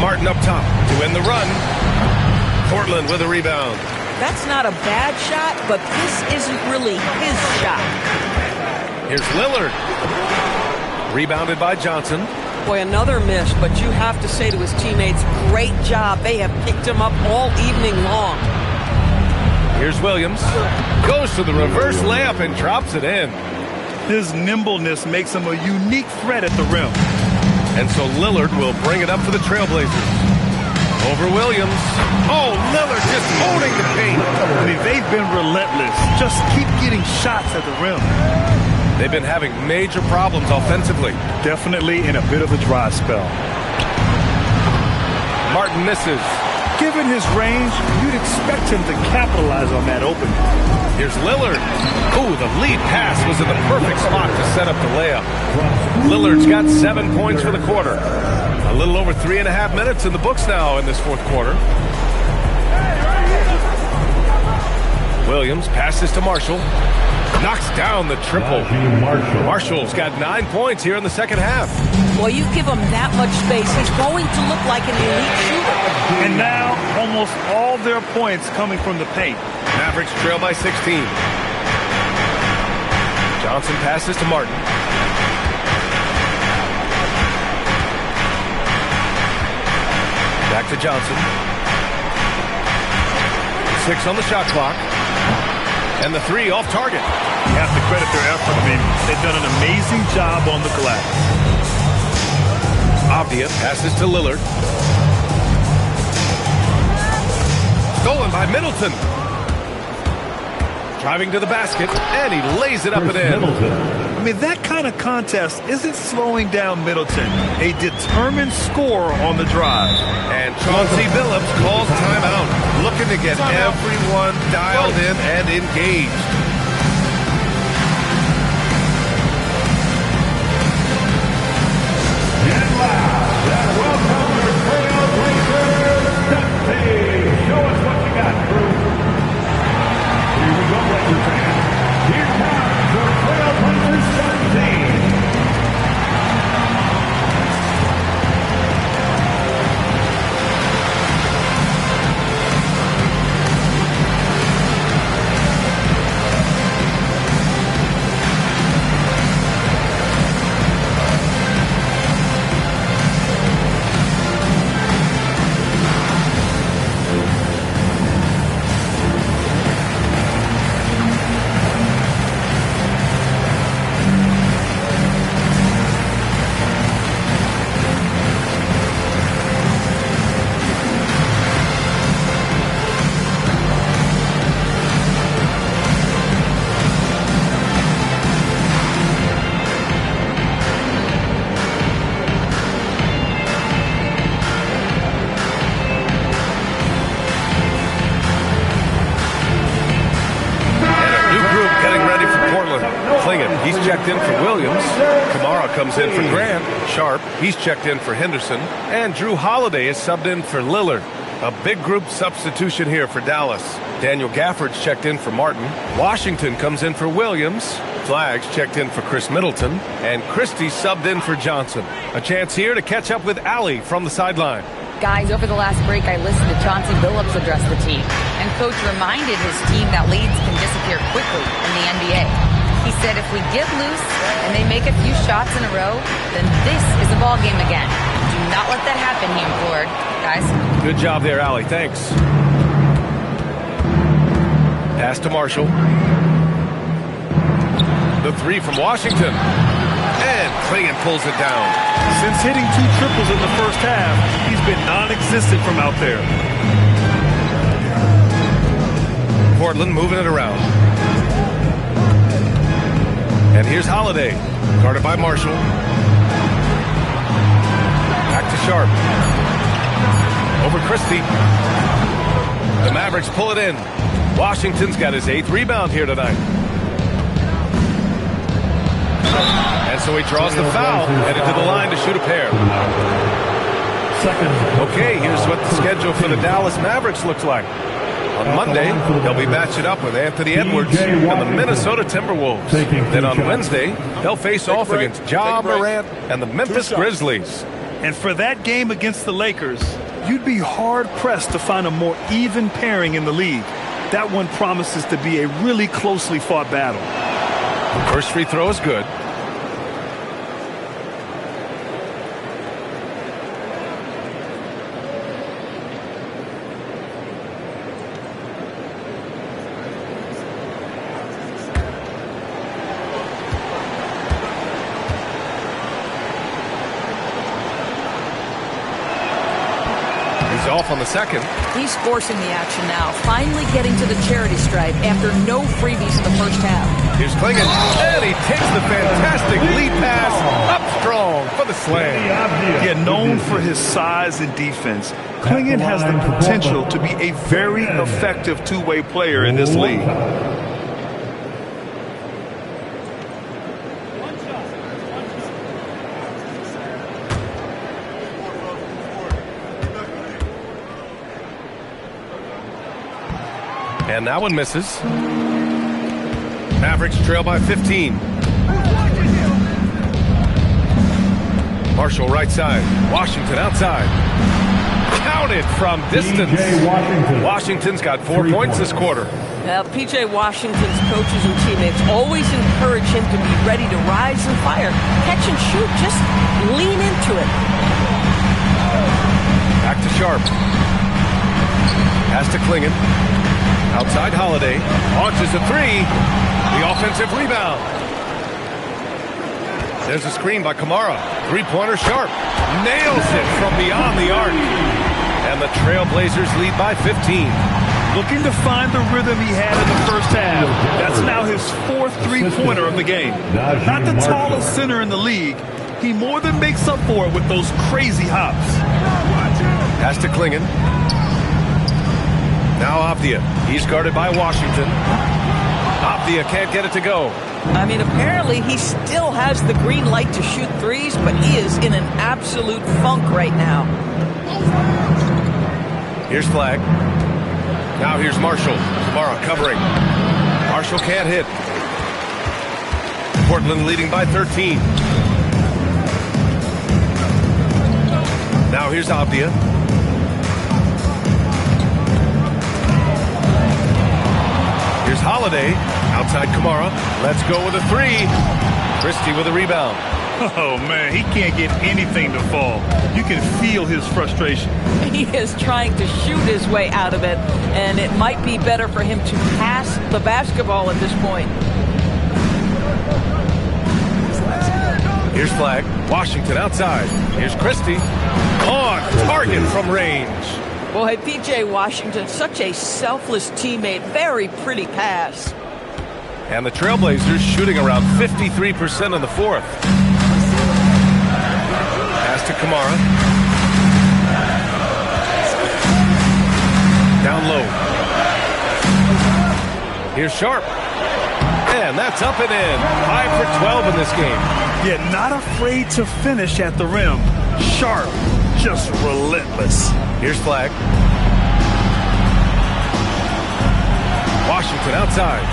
Martin up top to end the run. Portland with a rebound. That's not a bad shot, but this isn't really his shot. Here's Lillard. Rebounded by Johnson. Boy, another miss, but you have to say to his teammates, great job. They have picked him up all evening long. Here's Williams. Goes to the reverse layup and drops it in. His nimbleness makes him a unique threat at the rim. And so Lillard will bring it up for the Trailblazers. Over Williams. Oh, Lillard just owning the paint. I mean, they've been relentless. Just keep getting shots at the rim. They've been having major problems offensively. Definitely in a bit of a dry spell. Martin misses. Given his range, you'd expect him to capitalize on that opening. Here's Lillard. Ooh, the lead pass was in the perfect spot to set up the layup. Lillard's got 7 points for the quarter. A little over 3.5 minutes in the books now in this fourth quarter. Williams passes to Marshall. Knocks down the triple. Marshall's got 9 points here in the second half. Well, you give him that much space, he's going to look like an elite shooter. And now, almost all their points coming from the paint. Mavericks trail by 16. Johnson passes to Martin. Back to Johnson. 6 on the shot clock. And the 3 off target. You have to credit their effort. I mean, they've done an amazing job on the glass. Avdia passes to Lillard. Stolen by Middleton. Driving to the basket, and he lays it up and in. I mean, that kind of contest isn't slowing down Middleton. A determined scorer on the drive. And Chauncey Billups calls timeout, looking to get everyone dialed in and engaged. And last, and welcome to Trailblazers, Dusty. Show us what you got, crew. Here we go, Blazer fans. Here comes the Trailblazers 17. He's checked in for Williams. Kamara comes in for Grant. Sharp, he's checked in for Henderson. And Drew Holiday is subbed in for Lillard. A big group substitution here for Dallas. Daniel Gafford's checked in for Martin. Washington comes in for Williams. Flags checked in for Chris Middleton. And Christie subbed in for Johnson. A chance here to catch up with Allie from the sideline. Guys, over the last break, I listened to Chauncey Billups address the team. And Coach reminded his team that leads can disappear quickly in the NBA. He said if we get loose and they make a few shots in a row, then this is a ball game again. Do not let that happen, he implored. Guys. Good job there, Allie. Thanks. Pass to Marshall. The 3 from Washington. And Clingan pulls it down. Since hitting 2 triples in the first half, he's been non-existent from out there. Portland moving it around. And here's Holiday, guarded by Marshall. Back to Sharp. Over Christie. The Mavericks pull it in. Washington's got his 8th rebound here tonight. And so he draws the foul, headed to the line to shoot a pair. Okay, here's what the schedule for the Dallas Mavericks looks like. On Monday, they'll be matching up with Anthony Edwards and the Minnesota Timberwolves. Then on Wednesday, they'll face off against Ja Morant and the Memphis Grizzlies. And for that game against the Lakers, you'd be hard-pressed to find a more even pairing in the league. That one promises to be a really closely fought battle. The first free throw is good. He's off on the second. He's forcing the action now, finally getting to the charity stripe after no freebies in the first half. Here's Klingon, and he takes the fantastic lead pass up strong for the slam. Yeah, known for his size and defense, Klingon has the potential to be a very effective two-way player in this league. And that one misses. Mavericks trail by 15. Marshall right side. Washington outside. Counted from distance. Washington's got 4 points this quarter. Now, P.J. Washington's coaches and teammates always encourage him to be ready to rise and fire. Catch and shoot. Just lean into it. Back to Sharp. Pass to Klingon. Outside Holiday. Launches a three. The offensive rebound. There's a screen by Kamara. Three-pointer Sharp. Nails it from beyond the arc. And the Trailblazers lead by 15. Looking to find the rhythm he had in the first half. That's now his fourth three-pointer of the game. Not the tallest center in the league. He more than makes up for it with those crazy hops. Pass to Klingon. Now Avdia. He's guarded by Washington. Avdia can't get it to go. I mean, apparently he still has the green light to shoot threes, but he is in an absolute funk right now. Here's Flag. Now here's Marshall. Kamara covering. Marshall can't hit. Portland leading by 13. Now here's Avdia. Here's Holiday. Outside Kamara. Let's go with a three. Christie with a rebound. Oh, man, he can't get anything to fall. You can feel his frustration. He is trying to shoot his way out of it, and it might be better for him to pass the basketball at this point. Here's Flag. Washington outside. Here's Christie. On target from range. Boy, P.J. Washington, such a selfless teammate. Very pretty pass. And the Trailblazers shooting around 53% in the fourth. Pass to Kamara. Down low. Here's Sharp. And that's up and in. 5 for 12 in this game. Yeah, not afraid to finish at the rim. Sharp, just relentless. Here's Flag. Washington outside.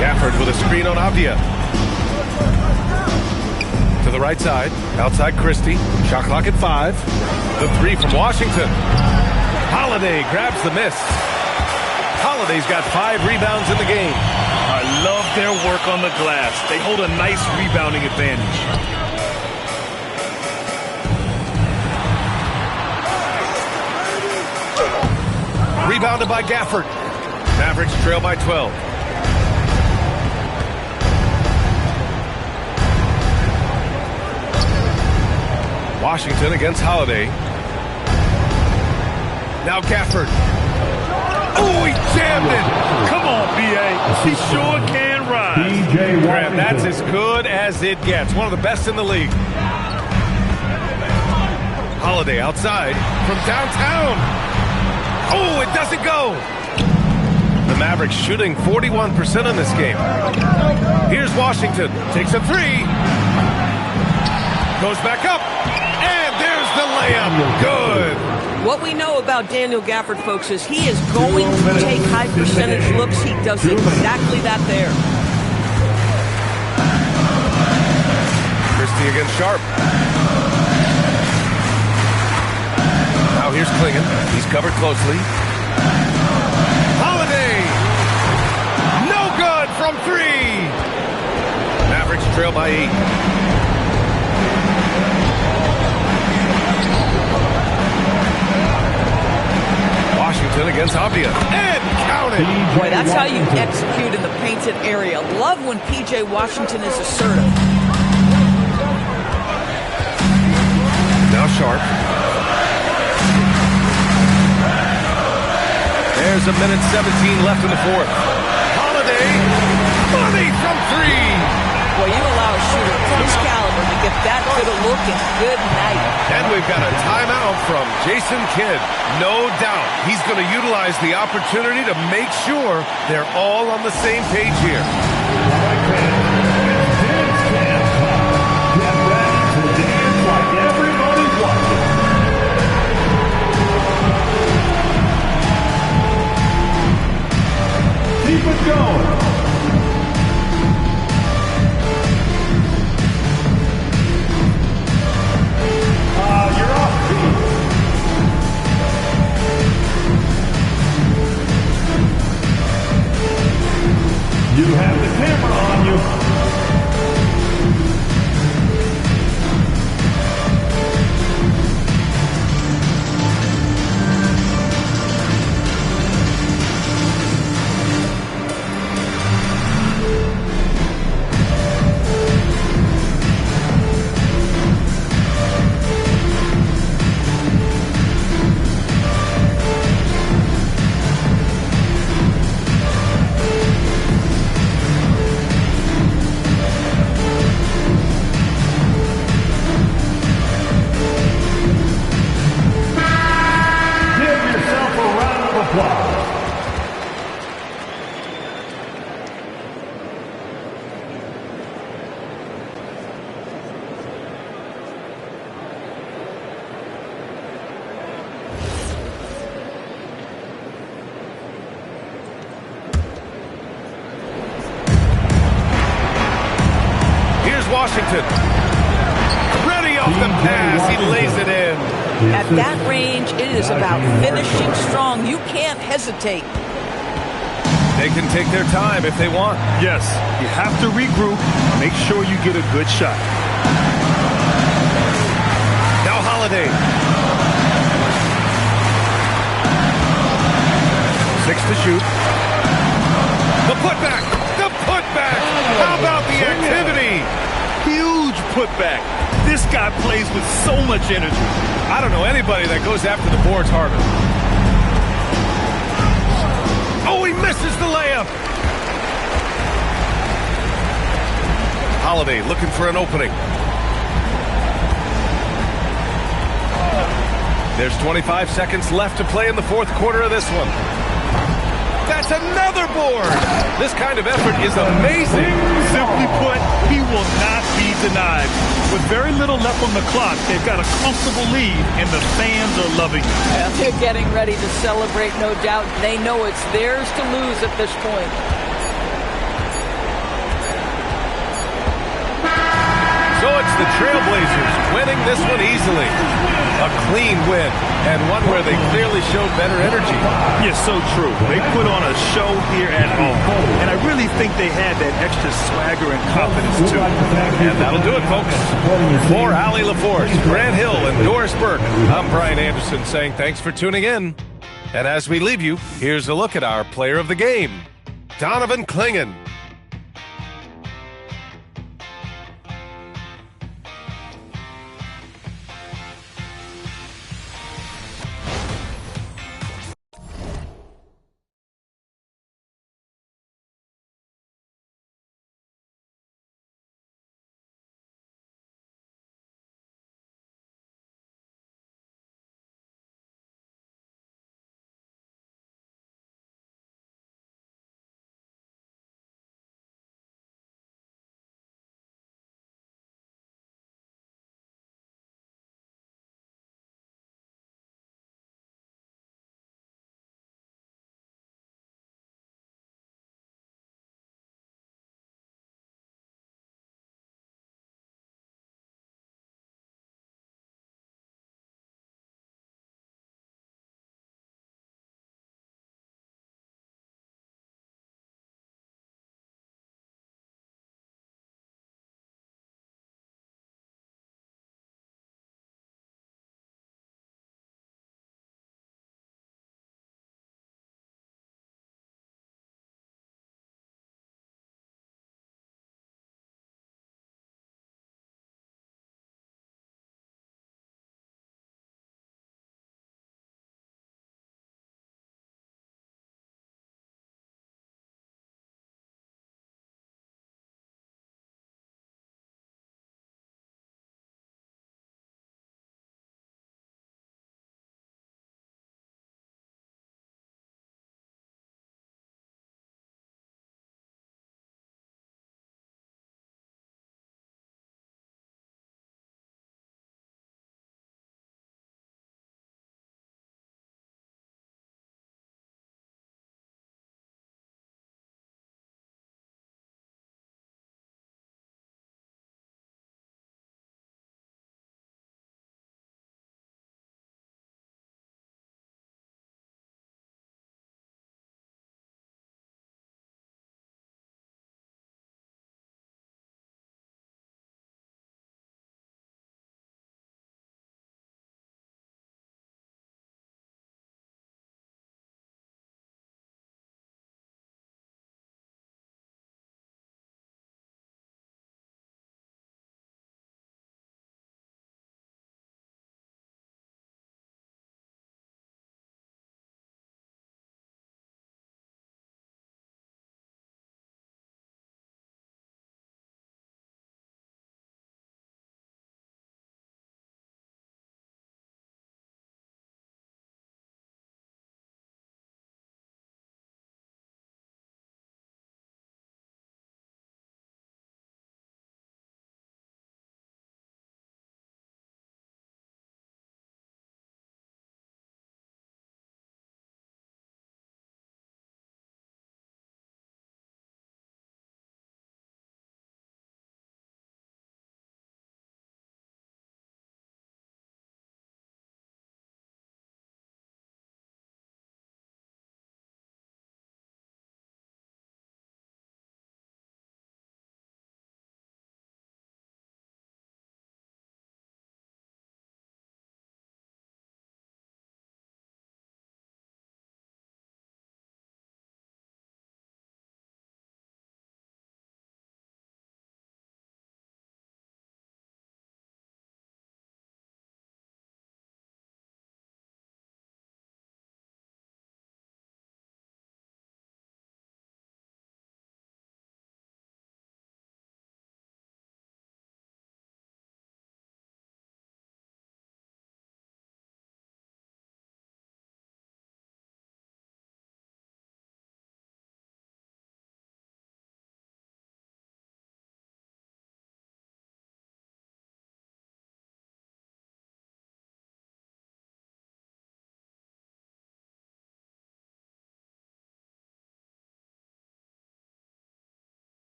Gafford with a screen on Avdia. To the right side. Outside Christie. Shot clock at 5. The three from Washington. Holiday grabs the miss. Holiday's got 5 rebounds in the game. I love their work on the glass. They hold a nice rebounding advantage. Rebounded by Gafford. Mavericks trail by 12. Washington against Holiday. Now Gafford. Oh, he jammed it. Come on, B.A. He sure can rise. Graham, that's as good as it gets. One of the best in the league. Holiday outside from downtown. Oh, it doesn't go. The Mavericks shooting 41% in this game. Here's Washington. Takes a three. Goes back up. And there's the layup. Good. What we know about Daniel Gafford, folks, is he is going to take high percentage looks. He does exactly that there. Christie against Sharp. Now here's Klingon. He's covered closely. Holiday! No good from 3! Mavericks trail by 8. Washington against Avdia. And counted! Boy, that's how you execute in the painted area. Love when P.J. Washington is assertive. Now Sharp. There's a minute 17 left in the fourth. Holiday, money from three. Well, you allow a shooter of his caliber to get that good a look and good night. And we've got a timeout from Jason Kidd. No doubt he's going to utilize the opportunity to make sure they're all on the same page here. Get ready to dance like everybody's watching. Keep it going. You're off beat. You have the camera on you. Washington. Ready off the pass. He lays it in. At that range, it is about finishing strong. You can't hesitate. They can take their time if they want. Yes, you have to regroup. Make sure you get a good shot. Now Holiday. 6 to shoot. The putback. The putback. How about the activity? Huge putback. This guy plays with so much energy. I don't know anybody that goes after the boards harder. Oh, he misses the layup. Holiday looking for an opening. There's 25 seconds left to play in the fourth quarter of this one. That's another board. This kind of effort is amazing. Simply put, he will not be denied. With very little left on the clock, they've got a comfortable lead, and the fans are loving it. And they're getting ready to celebrate, no doubt. They know it's theirs to lose at this point. So it's the Trailblazers winning this one easily. A clean win, and one where they clearly showed better energy. Yeah, so true. They put on a show here at home, and I really think they had that extra swagger and confidence, too. And that'll do it, folks. For Allie LaForce, Grant Hill, and Doris Burke, I'm Brian Anderson saying thanks for tuning in. And as we leave you, here's a look at our player of the game, Donovan Clingan.